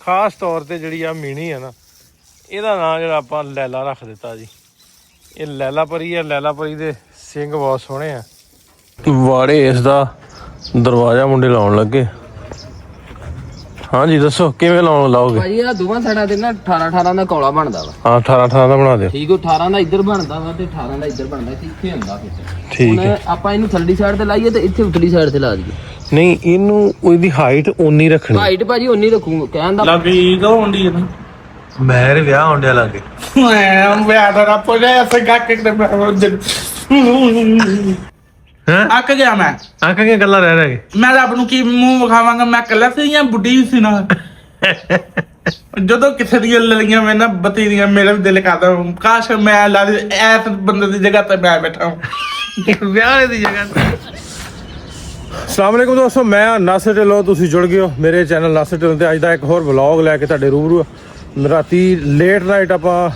ਖਾਸ ਤੌਰ ਤੇ ਜਿਹੜੀ ਆ ਮੀਣੀ ਆ ਨਾ, ਇਹਦਾ ਨਾਂ ਜਿਹੜਾ ਆਪਾਂ ਲੈਲਾ ਰੱਖ ਦਿੱਤਾ ਜੀ। ਇਹ ਲੈਲਾ ਪਰੀ ਆ। ਲੈਲਾ ਪਰੀ ਦੇ ਸਿੰਘ ਬਹੁਤ ਸੋਹਣੇ ਆ। ਵਾੜੇ ਇਸ ਦਾ ਦਰਵਾਜ਼ਾ ਮੁੰਡੇ ਲਾਉਣ ਲੱਗੇ। ਹਾਂਜੀ ਦੱਸੋ ਕਿਵੇਂ ਲਾਓਗੇ? ਭਾਜੀ ਆ ਦੋਵਾਂ ਸਾਈਡਾਂ ਤੇ ਨਾ 18 ਦਾ ਕੌਲਾ ਬਣਦਾ ਵਾ। ਹਾਂ 18 ਦਾ ਬਣਾ ਦਿਓ। ਠੀਕ, ਉਹ 18 ਦਾ ਇੱਧਰ ਬਣਦਾ ਵਾ ਤੇ 18 ਦਾ ਇੱਧਰ ਬਣਦਾ, ਇੱਥੇ ਹੁੰਦਾ ਫਿਰ। ਠੀਕ ਹੈ, ਆਪਾਂ ਇਹਨੂੰ ਥੱਲੜੀ ਸਾਈਡ ਤੇ ਲਾਈਏ ਤੇ ਇੱਥੇ ਉਤਲੀ ਸਾਈਡ ਤੇ ਲਾ ਦਈਏ। ਨਹੀਂ ਇਹਨੂੰ ਉਹਦੀ ਹਾਈਟ ਓਨੀ ਰੱਖਣੀ। ਹਾਈਟ ਭਾਜੀ ਓਨੀ ਰੱਖੂਗਾ ਕਹਿਣ ਦਾ। ਲੱਗੀ ਹੁੰਦੀ ਹੈ ਨਾ ਮੇਰੇ ਵਿਆਹ ਹੁੰਦਿਆ ਲੱਗੇ। ਮੈਂ ਵਿਆਹ ਦਾ ਪੋਜਾ ਸਗਾ ਕੇ ਅੱਕ ਗਿਆ ਮੈਂ। ਆ ਕੇ ਗੱਲਾਂ ਰਹਿ ਗਏ। ਮੈਂ ਰੱਬ ਨੂੰ ਕੀ ਮੂੰਹ ਵਿਖਾਵਾਂਗਾ? ਮੈਂ ਕੱਲਾ ਸੀ ਜਾਂ ਬੁੱਢੀ ਸੀ ਨਾ? ਜਦੋਂ ਕਿਸੇ ਦੀਆਂ ਲੜੀਆਂ ਮੈਂ ਨਾ ਬਤੀਰੀਆਂ, ਮੇਰਾ ਵੀ ਦਿਲ ਕਰਦਾ ਕਾਸ਼ ਮੈਂ ਐਸ ਬੰਦੇ ਦੀ ਜਗ੍ਹਾ ਤੇ ਮੈਂ ਬੈਠਾ ਵਿਆਹ ਦੀ ਜਗ੍ਹਾ ਤੇ। ਅਸਲਾਮ ਵਾਲੇਕੁਮ ਦੋਸਤੋ, ਮੈਂ ਨਾਸਿਰ ਢਿੱਲੋਂ। ਤੁਸੀਂ ਜੁੜ ਗਏ ਹੋ ਮੇਰੇ ਚੈਨਲ ਨਾਸਿਰ ਢਿੱਲੋਂ ਤੇ। ਅੱਜ ਦਾ ਇੱਕ ਹੋਰ ਵਲੌਗ ਲੈ ਕੇ ਤੁਹਾਡੇ ਰੂਬਰੂ। ਰਾਤੀ ਲੇਟ ਨਾਈਟ ਆਪਾਂ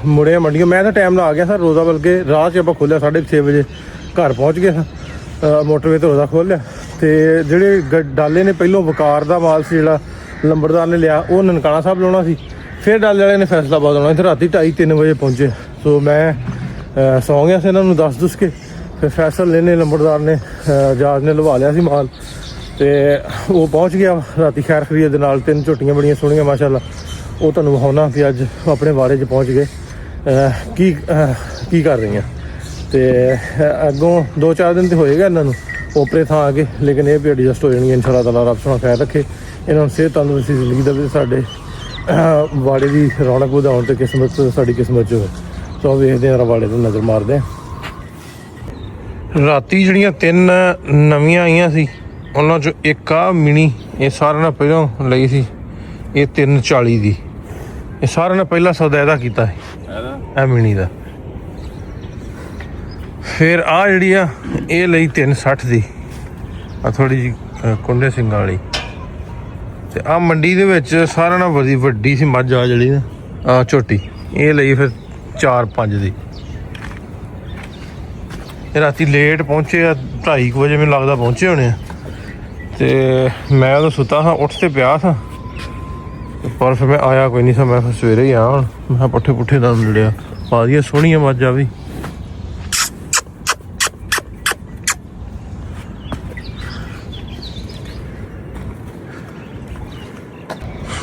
ਮੁੜੇ ਮੰਡੀਆਂ। ਮੈਂ ਤਾਂ ਟਾਈਮ ਨਾਲ ਆ ਗਿਆ ਸਰ ਰੋਜ਼ਾ, ਬਲਕਿ ਰਾਤ 'ਚ ਆਪਾਂ ਖੋਲ੍ਹਿਆ 6:30 ਵਜੇ ਘਰ ਪਹੁੰਚ ਗਏ ਸਾਂ। ਮੋਟਰਵੇ ਤੋਂ ਰੋਜ਼ਾ ਖੋਲ੍ਹ ਲਿਆ ਅਤੇ ਜਿਹੜੇ ਡਾਲੇ ਨੇ ਪਹਿਲੋਂ ਵਕਾਰ ਦਾ ਮਾਲ ਸੀ ਜਿਹੜਾ ਲੰਬੜਦਾਰ ਨੇ ਲਿਆ, ਉਹ ਨਨਕਾਣਾ ਸਾਹਿਬ ਲਾਉਣਾ ਸੀ। ਫਿਰ ਡਾਲੇ ਵਾਲੇ ਨੇ ਫੈਸਲਾਬਾਦ ਆਉਣਾ। ਇੱਥੇ ਰਾਤੀ 2:30-3 ਵਜੇ ਪਹੁੰਚੇ। ਸੋ ਮੈਂ ਸੌਂ ਗਿਆ ਸੀ ਇਹਨਾਂ ਨੂੰ ਦੱਸ ਕੇ। ਫਿਰ ਫੈਸਲ ਲੈਨੇ ਲੰਬੜਦਾਰ ਨੇ ਜਹਾਜ਼ ਨੇ ਲਵਾ ਲਿਆ ਸੀ ਮਾਲ, ਅਤੇ ਉਹ ਪਹੁੰਚ ਗਿਆ ਰਾਤੀ ਖੈਰ ਖਰੀਦ ਦੇ ਨਾਲ। 3 ਝੋਟੀਆਂ ਬੜੀਆਂ ਸੋਹਣੀਆਂ ਮਾਸ਼ਾਅੱਲਾ। ਉਹ ਤੁਹਾਨੂੰ ਵਿਖਾਉਣਾ ਕਿ ਅੱਜ ਆਪਣੇ ਵਾੜੇ 'ਚ ਪਹੁੰਚ ਗਏ ਕੀ ਕਰ ਰਹੀਆਂ। ਅਤੇ ਅੱਗੋਂ 2-4 ਦਿਨ ਤਾਂ ਹੋਏਗਾ ਇਹਨਾਂ ਨੂੰ ਓਪਰੇ ਥਾਂ ਆ ਕੇ, ਲੇਕਿਨ ਇਹ ਵੀ ਐਡਜਸਟ ਹੋ ਜਾਣਗੀਆਂ ਇਨਸ਼ਾ ਅੱਲਾਹ। ਰੱਬ ਸੋਹਣਾ ਖੈਰ ਰੱਖੇ ਇਹਨਾਂ ਨੂੰ, ਸਿਹਤ ਤੰਦਰੁਸਤੀ ਜ਼ਿੰਦਗੀ ਦੇਵੇ, ਸਾਡੇ ਵਾੜੇ ਦੀ ਰੌਣਕ ਵਧਾਉਣ ਅਤੇ ਕਿਸਮਤ ਸਾਡੀ ਕਿਸਮਤ 'ਚ ਹੋਵੇ। ਸੋ ਵੇਖਦੇ ਹਾਂ ਵਾੜੇ ਤੋਂ ਨਜ਼ਰ ਮਾਰਦੇ ਹਾਂ। ਰਾਤੀ ਜਿਹੜੀਆਂ 3 ਨਵੀਆਂ ਆਈਆਂ ਸੀ ਉਹਨਾਂ 'ਚੋਂ ਇੱਕ ਆ ਮਿਣੀ। ਇਹ ਸਾਰਿਆਂ ਨਾਲ ਪਹਿਲਾਂ ਲਈ ਸੀ ਇਹ 340 ਦੀ। ਇਹ ਸਾਰਿਆਂ ਨੇ ਪਹਿਲਾਂ ਸੌਦਾ ਇਹਦਾ ਕੀਤਾ ਸੀ, ਇਹ ਮਿਣੀ ਦਾ। ਫਿਰ ਆਹ ਜਿਹੜੀ ਆ ਇਹ ਲਈ 360 ਦੀ, ਆ ਥੋੜ੍ਹੀ ਜਿਹੀ ਕੁੰਡੇ ਸਿੰਘਾਂ ਵਾਲੀ। ਅਤੇ ਆਹ ਮੰਡੀ ਦੇ ਵਿੱਚ ਸਾਰਿਆਂ ਨਾਲ ਵੱਡੀ ਸੀ ਮੱਝ ਆ ਜਿਹੜੀ ਨਾ, ਆਹ ਝੋਟੀ, ਇਹ ਲਈ ਫਿਰ 4-5 ਦੀ। ਇਹ ਰਾਤੀ ਲੇਟ ਪਹੁੰਚੇ ਆ, 2:30 ਵਜੇ ਮੈਨੂੰ ਲੱਗਦਾ ਪਹੁੰਚੇ ਹੋਣੇ ਆ। ਅਤੇ ਮੈਂ ਉਦੋਂ ਸੁੱਤਾ ਸਾਂ, ਉੱਠ ਤੇ ਪਿਆ ਸਾਂ, ਪਰ ਫਿਰ ਮੈਂ ਆਇਆ ਕੋਈ ਨਹੀਂ ਸਾਂ। ਮੈਂ ਫਿਰ ਸਵੇਰੇ ਹੀ ਆ। ਹੁਣ ਮੈਂ ਕਿਹਾ ਪੱਠੇ ਪੁੱਠੇ ਦਾ ਮਿਲਿਆ ਪਾ ਦਈਏ। ਸੋਹਣੀਆਂ ਮੱਝਾਂ ਵੀ।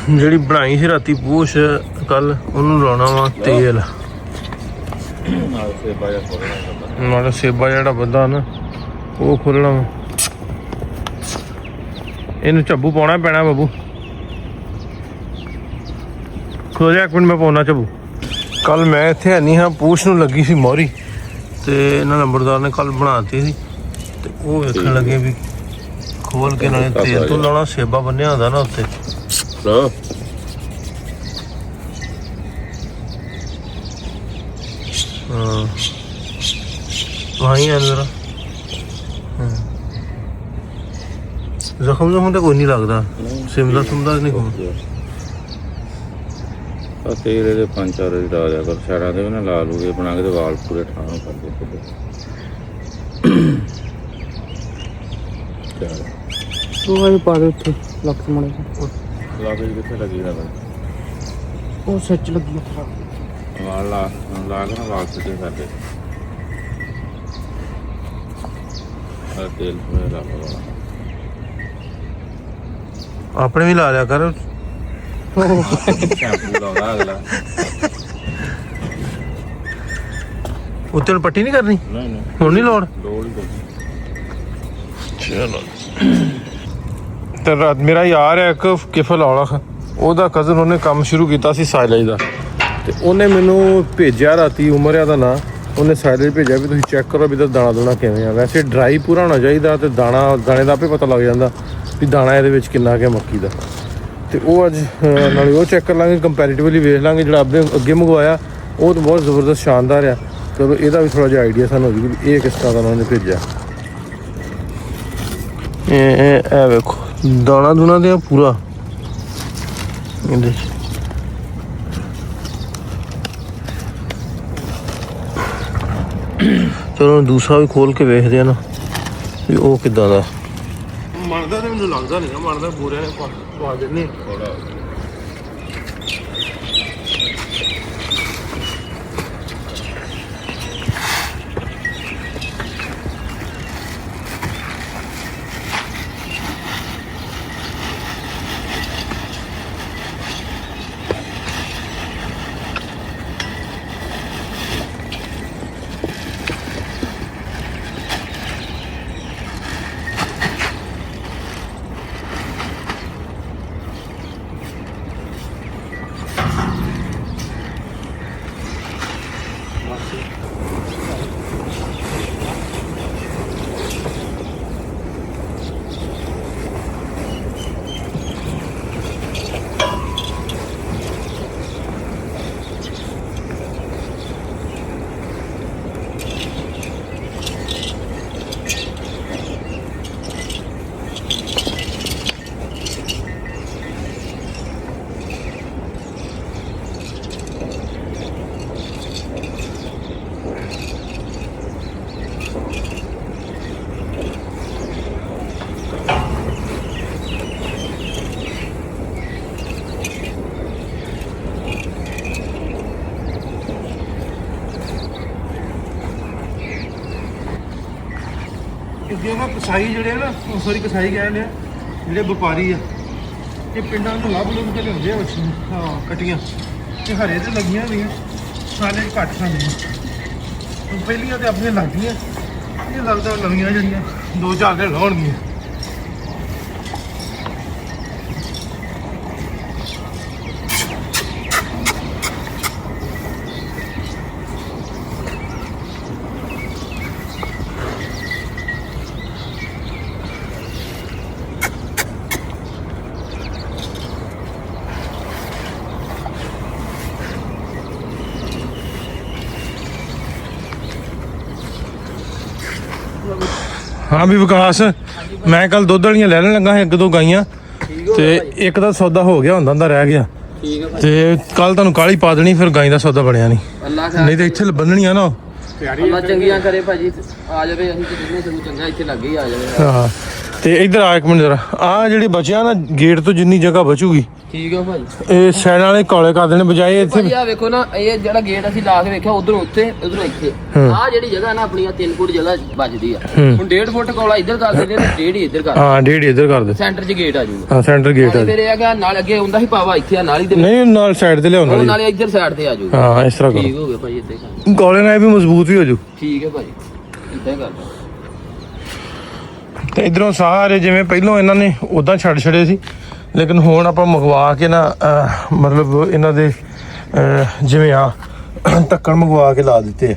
ਜਿਹੜੀ ਬਣਾਈ ਸੀ ਰਾਤੀ ਪੂਛ ਕੱਲ, ਉਹਨੂੰ ਲਾਉਣਾ ਵਾ ਤੇਲ ਨਾਲ। ਸੇਬਾ ਜਿਹੜਾ ਵੱਧਾ ਨਾ ਉਹ ਖੋਲ੍ਹਣਾ ਵਾ। ਇਹਨੂੰ ਝੱਬੂ ਪਾਉਣਾ ਪੈਣਾ ਬਾਬੂ। ਖਲੋ ਜਾ ਇੱਕ ਮਿੰਟ, ਮੈਂ ਪਾਉਣਾ ਝੱਬੂ। ਕੱਲ ਮੈਂ ਇੱਥੇ ਹੈ ਨਹੀਂ ਹਾਂ, ਪੂਛ ਨੂੰ ਲੱਗੀ ਸੀ ਮੋਹਰੀ, ਅਤੇ ਇਹਨਾਂ ਨੰਬਰਦਾਰ ਨੇ ਕੱਲ ਬਣਾਤੀ ਸੀ। ਅਤੇ ਉਹ ਵੇਖਣ ਲੱਗੇ ਵੀ ਖੋਲ ਕੇ ਨਾਲੇ ਤੇਲ ਤੋਂ ਲਾਉਣਾ। ਸੇਬਾ ਬੰਨਿਆ ਹੁੰਦਾ ਨਾ ਉੱਤੇ। ਹਾਂ ਵਾਹੀਂ ਆ ਜ਼ਰਾ। ਜ਼ਖਮ ਤਾਂ ਕੋਈ ਨਹੀਂ ਲੱਗਦਾ, ਸਿਮਦਾ ਨਹੀਂ ਕੋਈ। ਤੇਲ ਇਹਦੇ 5-4 ਵਾਰੀ ਲਾ ਦਿਆ ਕਰ ਸਾਈਡਾਂ ਤੇ ਵੀ ਨਾ, ਲਾ ਲੂਗੇ ਬਣਾ ਕੇ ਤੇ ਵਾਲ ਪੂਰੇ ਠਾਂ ਕਰਦੇ। ਉਹ ਪਾ ਦੇ ਉੱਥੇ ਲੱਕ ਮਣੇ ਲਾ ਕੇ ਕਿੱਥੇ ਲੱਗੀ ਨਾ ਉਹ ਸੱਚ ਲੱਗੀ ਵਾਲ ਲਾ ਕੇ ਨਾ ਵਾਲ ਸਿੱਧੇ ਕਰਦੇ। ਤੇਲ ਲਾ ਆਪਣੇ ਵੀ ਲਾ ਲਿਆ ਕਰ। ਸ਼ੈਂਪੂ ਲਾਉਂਦਾ ਅਗਲਾ। ਉੱਤੇ ਨੂੰ ਪੱਟੀ ਨਹੀਂ ਕਰਨੀ? ਨਹੀਂ ਹੁਣ ਨਹੀਂ ਲੋੜ ਹੀ ਚਲੋ। ਤੇ ਰਾਤ ਮੇਰਾ ਯਾਰ ਹੈ ਇੱਕ ਕਿਫਲ ਵਾਲਾ, ਉਹਦਾ ਕਜ਼ਨ, ਉਹਨੇ ਕੰਮ ਸ਼ੁਰੂ ਕੀਤਾ ਸੀ ਸਾਈਲੇਜ ਦਾ। ਅਤੇ ਉਹਨੇ ਮੈਨੂੰ ਭੇਜਿਆ ਰਾਤੀ, ਉਮਰਿਆ ਦਾ ਨਾਂ। ਉਹਨੇ ਸਾਈਲੇਜ ਭੇਜਿਆ ਵੀ ਤੁਸੀਂ ਚੈੱਕ ਕਰੋ ਵੀ ਇਹਦਾ ਦਾਣਾ ਦੂਣਾ ਕਿਵੇਂ ਆ। ਵੈਸੇ ਡਰਾਈ ਪੂਰਾ ਹੋਣਾ ਚਾਹੀਦਾ, ਅਤੇ ਦਾਣੇ ਦਾ ਆਪੇ ਪਤਾ ਲੱਗ ਜਾਂਦਾ ਵੀ ਦਾਣਾ ਇਹਦੇ ਵਿੱਚ ਕਿੰਨਾ ਕੁ ਮੱਕੀ ਦਾ। ਅਤੇ ਉਹ ਅੱਜ ਨਾਲੇ ਉਹ ਚੈੱਕ ਕਰ ਲਾਂਗੇ, ਕੰਪੈਰੀਟਿਵਲੀ ਵੇਖ ਲਾਂਗੇ। ਜਿਹੜਾ ਅੱਗੇ ਮੰਗਵਾਇਆ ਉਹ ਤਾਂ ਬਹੁਤ ਜ਼ਬਰਦਸਤ ਸ਼ਾਨਦਾਰ ਆ। ਚਲੋ ਇਹਦਾ ਵੀ ਥੋੜ੍ਹਾ ਜਿਹਾ ਆਈਡੀਆ ਸਾਨੂੰ ਹੋ ਜੂਗਾ ਵੀ ਇਹ ਕਿਸ ਤਰ੍ਹਾਂ ਦਾ ਉਹਨਾਂ ਨੇ ਭੇਜਿਆ। ਇਹ ਵੇਖੋ ਦਾਣਾ ਦੂਣਾ ਤੇ ਪੂਰਾ ਇਹਦੇ 'ਚ। ਚਲੋ ਦੂਸਰਾ ਵੀ ਖੋਲ ਕੇ ਵੇਖਦੇ ਆ ਨਾ ਵੀ ਉਹ ਕਿੱਦਾਂ ਦਾ। ਮਰਦਾ ਤਾਂ ਮੈਨੂੰ ਲੱਗਦਾ ਨਹੀਂ ਨਾ, ਮਰਦਾ ਬੂਰਿਆਂ ਨੇ ਪਾ ਦਿੰਦੇ। ਦੂਜੇ ਨਾ ਕਸਾਈ ਜਿਹੜੇ ਆ ਨਾ ਸੌਰੀ ਕਸਾਈ ਕਹਿੰਦੇ ਆ ਜਿਹੜੇ ਵਪਾਰੀ ਆ ਇਹ ਪਿੰਡਾਂ ਨੂੰ ਲੱਭ ਲੁੱਭ ਕੇ ਲਿਆਉਂਦੇ ਆ ਵੱਛੀਆਂ ਹਾਂ ਕਟੀਆਂ ਤੇ ਹਰੇ ਤੇ ਲੱਗੀਆਂ ਹੋਈਆਂ ਸਾਲੇ ਘੱਟ ਖਾਂਦੀਆਂ ਹੁਣ ਪਹਿਲੀਆਂ ਤੇ ਆਪਣੀਆਂ ਲੱਗਦੀਆਂ ਇਹ ਲੱਗਦਾ ਨਵੀਆਂ ਜਿਹੜੀਆਂ 2-4 ਦਿਨ ਲਾਉਣਗੀਆਂ ਹਾਂ ਵੀ ਵਿਕਾਸ ਮੈਂ ਕੱਲ ਦੁੱਧ ਵਾਲੀਆਂ ਲੈ ਲੈਣ ਲੱਗਾ ਸੀ ਇੱਕ ਦੋ ਗਾਈਆਂ ਤੇ ਇੱਕ ਦਾ ਸੌਦਾ ਹੋ ਗਿਆ ਹੁੰਦਾ ਰਹਿ ਗਿਆ ਠੀਕ ਹੈ ਤੇ ਕੱਲ ਤੁਹਾਨੂੰ ਕਾਲੀ ਪਾ ਦੇਣੀ ਫਿਰ ਗਾਈ ਦਾ ਸੌਦਾ ਬਣਿਆ ਨਹੀਂ ਅੱਲਾ ਨਹੀਂ ਤੇ ਇੱਥੇ ਬੰਨਣੀਆਂ ਨਾ ਅੱਲਾ ਚੰਗੀਆਂ ਕਰੇ ਭਾਜੀ ਆ ਜਾਵੇ ਅਸੀਂ ਤੇ ਜਿੰਨੇ ਸਾਨੂੰ ਚੰਗਾ ਇੱਥੇ ਲੱਗੇ ਹੀ ਆ ਜਾਵੇ ਹਾਂ ਤੇ ਇੱਧਰ ਆ ਇੱਕ ਮਿੰਟ ਜਰਾ ਆ ਜਿਹੜੀ ਬਚਿਆ ਨਾ ਗੇਟ ਤੋਂ ਜਿੰਨੀ ਜਗ੍ਹਾ ਬਚੂਗੀ ਠੀਕ ਹੈ ਭਾਜੀ ਇਹ ਸਾਈਡ ਵਾਲੇ ਕਾਲੇ ਕਰ ਦੇਣੇ ਬਜਾਏ ਇੱਥੇ ਭਾਜੀ ਆ ਵੇਖੋ ਨਾ ਇਹ ਜਿਹੜਾ ਗੇਟ ਅਸੀਂ ਲਾ ਕੇ ਵੇਖਿਆ ਉਧਰੋਂ ਉੱਥੇ ਉਧਰੋਂ ਇੱਥੇ ਆ ਜਿਹੜੀ ਜਗ੍ਹਾ ਨਾ ਆਪਣੀ 3 ਫੁੱਟ ਜਗ੍ਹਾ ਵੱਜਦੀ ਆ ਹੁਣ 1.5 ਫੁੱਟ ਕੋਲਾ ਇੱਧਰ ਕਰ ਦਿੰਦੇ ਤੇ 1.5 ਹੀ ਇੱਧਰ ਕਰ ਹਾਂ 1.5 ਇੱਧਰ ਕਰ ਦੇ ਸੈਂਟਰ 'ਚ ਗੇਟ ਆ ਜੂਗਾ ਹਾਂ ਸੈਂਟਰ ਗੇਟ ਆ ਫਿਰ ਇਹ ਹੈਗਾ ਨਾਲ ਅੱਗੇ ਹੁੰਦਾ ਸੀ ਪਾਵਾ ਇੱਥੇ ਆ ਨਾਲੀ ਦੇ ਨਹੀਂ ਨਾਲ ਸਾਈਡ ਤੇ ਲਿਆਉਣ ਵਾਲੀ ਨਾਲੇ ਇੱਧਰ ਸਾਈਡ ਤੇ ਆ ਜੂਗਾ ਹਾਂ ਇਸ ਤਰ੍ਹਾਂ ਠੀਕ ਕਰੋ ਹੋ ਗਿਆ ਭਾਜੀ ਇੱਦਾਂ ਹੀ ਕਰ ਕਾਲੇ ਨਾਲ ਵੀ ਮਜ਼ਬੂਤ ਵੀ ਹੋ ਜੂ ਠੀਕ ਹੈ ਭਾਜੀ ਇੱਦਾਂ ਹੀ ਕਰਦਾ ਤੇ ਇਧਰੋਂ ਸਾਰੇ ਜਿਵੇਂ ਪਹਿਲਾਂ ਇਹਨਾਂ ਨੇ ਉਦਾਂ ਛੱਡ ਛੜੇ ਸੀ ਲੇਕਿਨ ਹੁਣ ਆਪਾਂ ਮੰਗਵਾ ਕੇ ਨਾ ਮਤਲਬ ਇਹਨਾਂ ਦੇ ਜਿਵੇਂ ਆ ਢੱਕਣ ਮੰਗਵਾ ਕੇ ਲਾ ਦਿੱਤੇ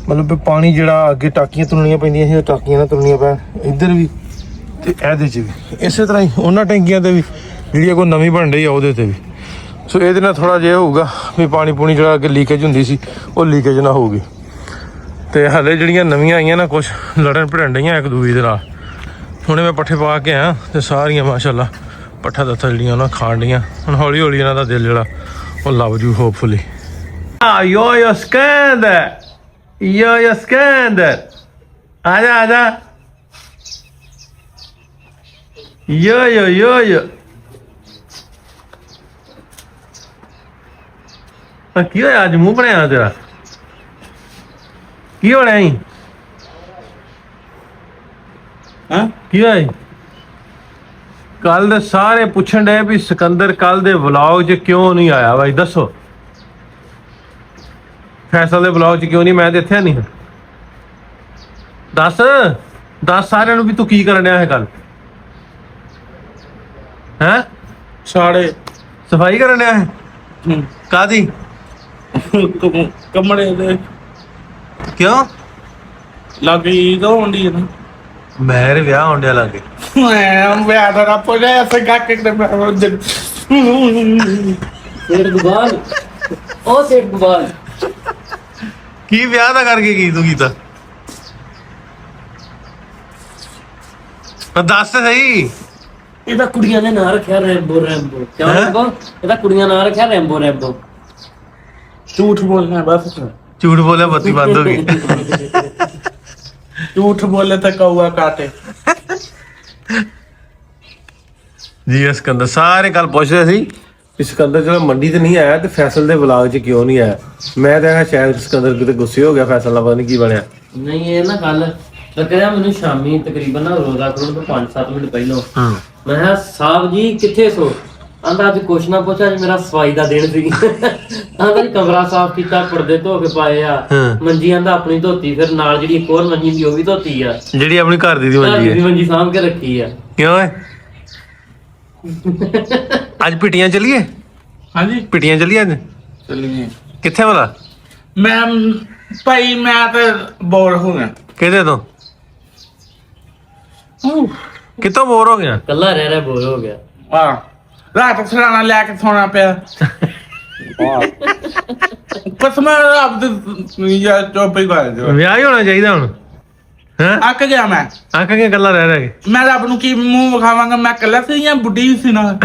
ਮਤਲਬ ਪਾਣੀ ਜਿਹੜਾ ਅੱਗੇ ਟਾਕੀਆਂ ਤੁਲਣੀਆਂ ਪੈਂਦੀਆਂ ਸੀ ਟਾਕੀਆਂ ਨਾਲ ਤੁਲਣੀਆਂ ਪੈਣ ਇੱਧਰ ਵੀ ਤੇ ਇਹਦੇ 'ਚ ਵੀ ਇਸੇ ਤਰ੍ਹਾਂ ਹੀ ਉਹਨਾਂ ਟੈਂਕੀਆਂ ਤੇ ਵੀ ਜਿਹੜੀ ਕੋਈ ਨਵੀਂ ਬਣ ਰਹੀ ਆ ਉਹਦੇ ਤੇ ਵੀ ਸੋ ਇਹਦੇ ਨਾਲ ਥੋੜਾ ਜਿਹਾ ਹੋਊਗਾ ਵੀ ਪਾਣੀ ਪੂਣੀ ਜਿਹੜਾ ਅੱਗੇ ਲੀਕੇਜ ਹੁੰਦੀ ਸੀ ਉਹ ਲੀਕੇਜ ਨਾ ਹੋਊਗੀ ਤੇ ਹਲੇ ਜਿਹੜੀਆਂ ਨਵੀਆਂ ਆਈਆਂ ਨਾ ਕੁਝ ਲੜਨ ਭਿੜਨ ਡਈਆਂ ਇੱਕ ਦੂਜੀ ਦੇ ਨਾਲ ਹੁਣੇ ਮੈਂ ਪੱਠੇ ਪਾ ਕੇ ਆਇਆ ਤੇ ਸਾਰੀਆਂ ਮਾਸ਼ਾਅੱਲਾ ਪੱਠਾ ਦੱਥਾ ਜਿਹੜੀਆਂ ਉਹਨਾਂ ਖਾਣ ਡੀਆਂ ਹੁਣ ਹੌਲੀ ਹੌਲੀ ਇਹਨਾਂ ਦਾ ਦਿਲ ਜਿਹੜਾ ਉਹ ਲੱਭ ਜੂ ਹੋਪਫੁਲੀ ਯੋ ਸਕੈਂਦਰ ਆ ਜਾ ਯੋ ਕੀ ਹੋਇਆ ਅੱਜ ਮੂੰਹ ਬਣਾਇਆ ਤੇਰਾ ਕੀ ਹੋਣਾ ਹੈ ਹਾਂ ਕੀ ਹੋਇਆ ਕੱਲ ਦੇ ਸਾਰੇ ਪੁੱਛਣ ਡਏ ਵੀ ਸਿਕੰਦਰ ਕੱਲ ਦੇ ਵਲੌਗ 'ਚ ਕਿਉਂ ਨਹੀਂ ਆਇਆ ਬਾਈ ਦੱਸੋ ਫੈਸਲ ਦੇ ਵਲੌਗ 'ਚ ਕਿਉਂ ਨਹੀਂ ਮੈਂ ਤੇ ਇੱਥੇ ਨਹੀਂ ਦੱਸ ਸਾਰਿਆਂ ਨੂੰ ਵੀ ਤੂੰ ਕੀ ਕਰਨ ਡਿਆ ਹੈ ਕੱਲ ਹੈਂ ਸਾੜੇ ਸਫਾਈ ਕਰਨ ਡਿਆ ਹੈ ਕਾਦੀ ਕਮਰੇ ਦੇ ਕਿਉਂ ਲੱਗੀ ਤਾਂ ਹੁੰਦੀ ਹੈ ਨਾ ਮੇਰੇ ਵਿਆਹ ਹੋਣ ਡਿਆ ਲੱਗੇ ਮੈਂ ਵਿਆਹ ਦਾ ਪੋਲੇ ਐਸੇ ਗੱਕ ਕੇ ਮੈਂ ਸੇਠ ਗੁਬਾਲ ਉਹ ਸੇਠ ਗੁਬਾਲ ਕੀ ਵਿਆਹ ਦਾ ਕਰਕੇ ਕੀ ਤੂੰ ਕੀਤਾ ਦੱਸ ਤੇ ਸਹੀ ਇਹਦਾ ਕੁੜੀਆਂ ਨੇ ਨਾਂ ਰੱਖਿਆ ਰੈਂਬੋ ਕਿਉਂ ਰੈਂਬੋ ਇਹਦਾ ਕੁੜੀਆਂ ਨਾਂ ਰੱਖਿਆ ਰੈਂਬੋ ਝੂਠ ਬੋਲਣਾ ਬਸ ਝੂਠ ਬੋਲਿਆ ਬੱਤੀ ਬੰਦ ਹੋ ਗਈ ਝੂਠ ਬੋਲੇ ਤਾਂ ਕਊਆ ਕਾਟੇ ਜੀ ਸਿਕੰਦਰ ਸਾਰੇ ਕੱਲ ਪੁੱਛ ਰਹੇ ਸੀ ਕਿ ਸਿਕੰਦਰ ਜਦੋਂ ਮੰਡੀ ਤੇ ਨਹੀਂ ਆਇਆ ਤੇ ਫੈਸਲ ਦੇ ਵਲੌਗ 'ਚ ਕਿਉਂ ਨਹੀਂ ਆਇਆ ਮੈਂ ਤਾਂ ਸ਼ਾਇਦ ਸਿਕੰਦਰ ਕਿਤੇ ਗੁੱਸੇ ਹੋ ਗਿਆ ਫੈਸਲ ਨਾਲ ਪਤਾ ਨਹੀਂ ਕੀ ਬਣਿਆ ਨਹੀਂ ਇਹ ਨਾ ਗੱਲ ਲੱਗਿਆ ਮੈਨੂੰ ਸ਼ਾਮੀ ਤਕਰੀਬਨ ਨਾ ਰੋਜ਼ਾ ਖੋਲ੍ਹਣ ਤੋਂ 5-7 ਮਿੰਟ ਪਹਿਲਾਂ ਮੈਂ ਕਿਹਾ ਸਾਹਿਬ ਜੀ ਕਿੱਥੇ ਸੋ ਆਂਦਾ ਅੱਜ ਕੁਛ ਨਾ ਪੁੱਛਿਆ ਜੀ ਮੇਰਾ ਸਫਾਈ ਦਾ ਦਿਨ ਸੀ ਆਂਦਾ ਜੀ ਕਮਰਾ ਸਾਫ਼ ਕੀਤਾ ਪਰਦੇ ਧੋ ਕੇ ਪਾਏ ਆ ਮੰਜੀ ਆਂਦਾ ਆਪਣੀ ਧੋਤੀ ਫਿਰ ਨਾਲ ਜਿਹੜੀ ਇੱਕ ਹੋਰ ਮੰਜੀ ਸੀ ਉਹ ਵੀ ਧੋਤੀ ਆ ਜਿਹੜੀ ਆਪਣੀ ਘਰ ਦੀ ਮੰਜੀ ਹੈ ਮੰਜੀ ਸਾਂਭ ਕੇ ਰੱਖੀ ਆ ਕਿਉਂ ਹੈ ਅੱਜ ਪਿਟੀਆਂ ਚੱਲੀਏ ਹਾਂਜੀ ਪਿਟੀਆਂ ਚੱਲੀਏ ਅੱਜ ਚੱਲੀਏ ਕਿੱਥੇ ਵਾਲਾ ਮੈਂ ਭਾਈ ਮੈਂ ਤਾਂ ਬੋਰ ਹੋ ਗਿਆ ਕਿਹਦੇ ਤੋਂ ਕਿਤੋਂ ਬੋਰ ਹੋ ਗਿਆ ਕੱਲਾ ਰਹਿ ਰਿਹਾ ਬੋਰ ਹੋ ਗਿਆ ਆ ਰਾਤ ਸਰਾਣਾ ਲੈ ਕੇ ਸੋਣਾ ਪਿਆ ਬਸ ਮੈਂ ਆਪ ਦੇ ਯਾ ਚੋਪੇ ਕਰ ਦਿਓ ਵਿਆਹ ਹੀ ਹੋਣਾ ਚਾਹੀਦਾ ਹੁਣ ਹੈ ਅੱਕ ਗਿਆ ਮੈਂ ਆਖਾਂ ਕੇ ਗੱਲਾਂ ਰਹਿ ਰਹਿ ਕੇ ਮੈਂ ਰੱਬ ਨੂੰ ਕੀ ਮੂੰਹ ਵਿਖਾਵਾਂਗਾ ਮੈਂ ਕੱਲਾ ਸੀ ਜਾਂ ਬੁੱਢੀ ਸੀ ਨਾ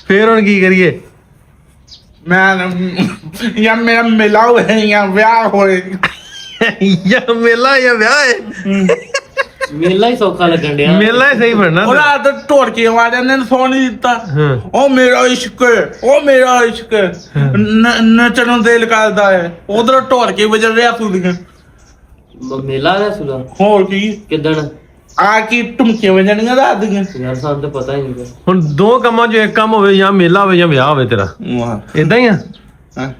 ਫੇਰ ਹੁਣ ਕੀ ਕਰੀਏ ਮੈਂ ਜਾਂ ਮੇਰਾ ਮਿਲਾ ਹੋਇਆ ਜਾਂ ਵਿਆਹ ਹੋਏ ਜਾਂ ਮੇਲਾ ਜਾਂ ਵਿਆਹ ਹੈ ਮੇਲਾ ਹੀ ਸੌਖਾ ਲੱਗਣ ਡਿਆ ਮੇਲਾ ਹੀ ਸਹੀ ਬਣਨਾ ਉਹ ਰਾਤ ਢੋੜ ਕੇ ਆ ਜਾਂਦੇ ਨੇ ਸੌਣ ਨਹੀਂ ਦਿੱਤਾ ਉਹ ਮੇਰਾ ਇਸ਼ਕ ਉਹ ਮੇਰਾ ਇਸ਼ਕ ਨੱਚਣ ਨੂੰ ਦਿਲ ਕਰਦਾ ਹੈ ਉਧਰ ਢੋੜ ਕੇ ਵਜਣ ਰਿਹਾ ਸੁਣੀਆਂ ਮੇਲਾ ਰਿਹਾ ਸੁਲਾ ਹੋਰ ਕੀ ਕਿਦਣ ਆ ਕੀ ਟੁਮਕੇ ਵਜਣੀਆਂ ਰਾਤ ਦੀਆਂ ਯਾਰ ਸਾਨੂੰ ਤਾਂ ਪਤਾ ਹੀ ਨਹੀਂ ਹੁਣ ਦੋ ਕੰਮਾਂ 'ਚੋਂ ਇੱਕ ਕੰਮ ਹੋਵੇ ਜਾਂ ਮੇਲਾ ਹੋਵੇ ਜਾਂ ਵਿਆਹ ਹੋਵੇ ਤੇਰਾ ਵਾਹ ਇਦਾਂ ਹੀ ਆ ਹਾਂ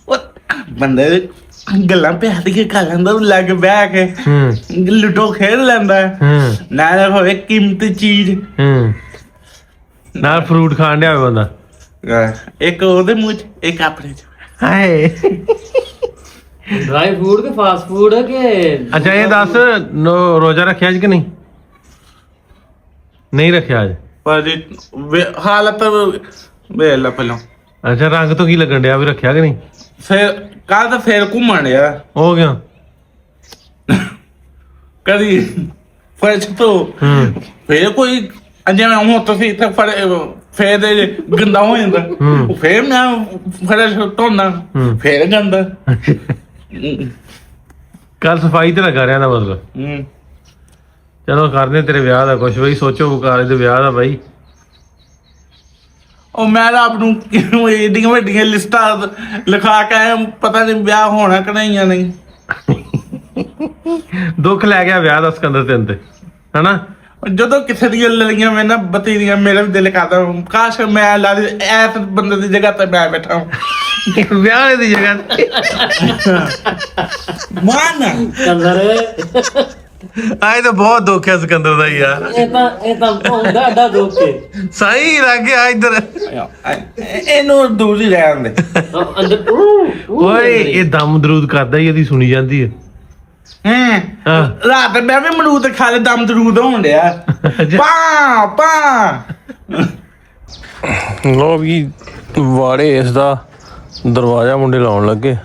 ਉਹ ਬੰਦੇ ਗੱਲਾਂ ਪਿਆਰ ਦੀਆਂ ਕਰ ਲੈਂਦਾ ਲੱਗ ਬਹਿ ਕੇ ਲੁੱਟੋ ਖੇਡ ਲੈਂਦਾ ਨਾਲੇ ਹੋਵੇ ਕੀਮਤੀ ਚੀਜ਼ ਨਾਲ ਫਰੂਟ ਖਾਣ ਡਿਆ ਹੋਵੇ ਬੰਦਾ ਇੱਕ ਉਹਦੇ ਮੂੰਹ 'ਚ ਇੱਕ ਆਪਣੇ 'ਚ ਹਾਏ ਡਰਾਈ ਫੂਡ ਕਿ ਫਾਸਟ ਫੂਡ ਕਿ ਅੱਛਾ ਇਹ ਦੱਸ ਰੋਜ਼ਾ ਰੱਖਿਆ ਅੱਜ ਕਿ ਨਹੀਂ ਨਹੀਂ ਰੱਖਿਆ ਅੱਜ ਪਰ ਹਾਲਤ ਵੇਖ ਲੈ ਪਹਿਲਾਂ ਅੱਛਾ ਰੰਗ ਤੋਂ ਕੀ ਲੱਗਣ ਡਿਆ ਵੀ ਰੱਖਿਆ ਕਿ ਨਹੀਂ ਫਿਰ ਕੱਲ ਤਾਂ ਫੇਰ ਘੁੰਮਣ ਡਿਆ ਹੋ ਗਿਆ ਕਦੀ ਫਰਸ਼ ਤੋਂ ਫੇਰ ਕੋਈ ਜਿਵੇਂ ਹੁਣ ਤੁਸੀਂ ਇੱਥੇ ਫੇਰ ਦੇ ਗੰਦਾ ਹੋ ਜਾਂਦਾ ਫੇਰ ਮੈਂ ਫਰਸ਼ ਧੋਣਾ ਫੇਰ ਗੰਦਾ ਕੱਲ ਸਫਾਈ ਤੇ ਲੱਗਾ ਰਿਹਾ ਦਾ ਮਤਲਬ ਚਲੋ ਕਰਦੇ ਤੇਰੇ ਵਿਆਹ ਦਾ ਕੁਛ ਬਈ ਸੋਚੋ ਬੁਕਾਰੇ ਦੇ ਵਿਆਹ ਦਾ ਬਾਈ ਉਹ ਮੈਂ ਆਪ ਨੂੰ ਕਿਉਂ ਏਡੀਆਂ ਵੱਡੀਆਂ ਲਿਸਟਾਂ ਲਿਖਾ ਕੇ ਆਇਆ ਪਤਾ ਨਹੀਂ ਵਿਆਹ ਹੋਣਾ ਕਿ ਨਹੀਂ ਜਾਂ ਨਹੀਂ ਦੁੱਖ ਲੈ ਗਿਆ ਵਿਆਹ ਦਾ ਸਿਕੰਦਰ ਤੈਨੂੰ ਤੇ ਹਨਾ ਜਦੋਂ ਕਿਸੇ ਦੀਆਂ ਲੜੀਆਂ ਮੈਂ ਨਾ ਬਤੀ ਦੀਆਂ ਮੇਰਾ ਵੀ ਦਿਲ ਕਰਦਾ ਕਾਸ਼ ਮੈਂ ਲਾ ਐਸ ਬੰਦੇ ਦੀ ਜਗ੍ਹਾ ਤੇ ਮੈਂ ਬੈਠਾ ਵਿਆਹ ਦੀ ਜਗ੍ਹਾ ਤੇ ਮਾਨ ਕੰਦਰ ਆਏ ਤਾਂ ਬਹੁਤ ਦੁੱਖ ਹੈ ਸਿਕੰਦਰ ਦਾ ਯਾਰ ਇਹ ਤਾਂ ਹੁੰਦਾ ਅੱਡਾ ਦੁੱਖ ਕੇ ਸਹੀ ਲੱਗ ਗਿਆ ਇੱਧਰ ਇਹਨੂੰ ਦੂਰ ਹੀ ਰਹਿਣ ਦੇ ਅੰਦਰ ਓਏ ਇਹ ਦਮ ਦਰੂਦ ਕਰਦਾ ਹੀ ਇਹਦੀ ਸੁਣੀ ਜਾਂਦੀ ਹੈ ਹਾਂ ਰਾਤ ਮੈਂ ਵੀ ਮਰੂਦ ਖਾ ਲੈ ਦਮ ਦਰੂਦ ਹੋਣ ਡਿਆ ਪਾ ਪਾ ਲੋ ਵੀ ਵਾੜੇ ਇਸ ਦਾ ਦਰਵਾਜ਼ਾ ਮੁੰਡੇ ਲਾਉਣ ਲੱਗੇ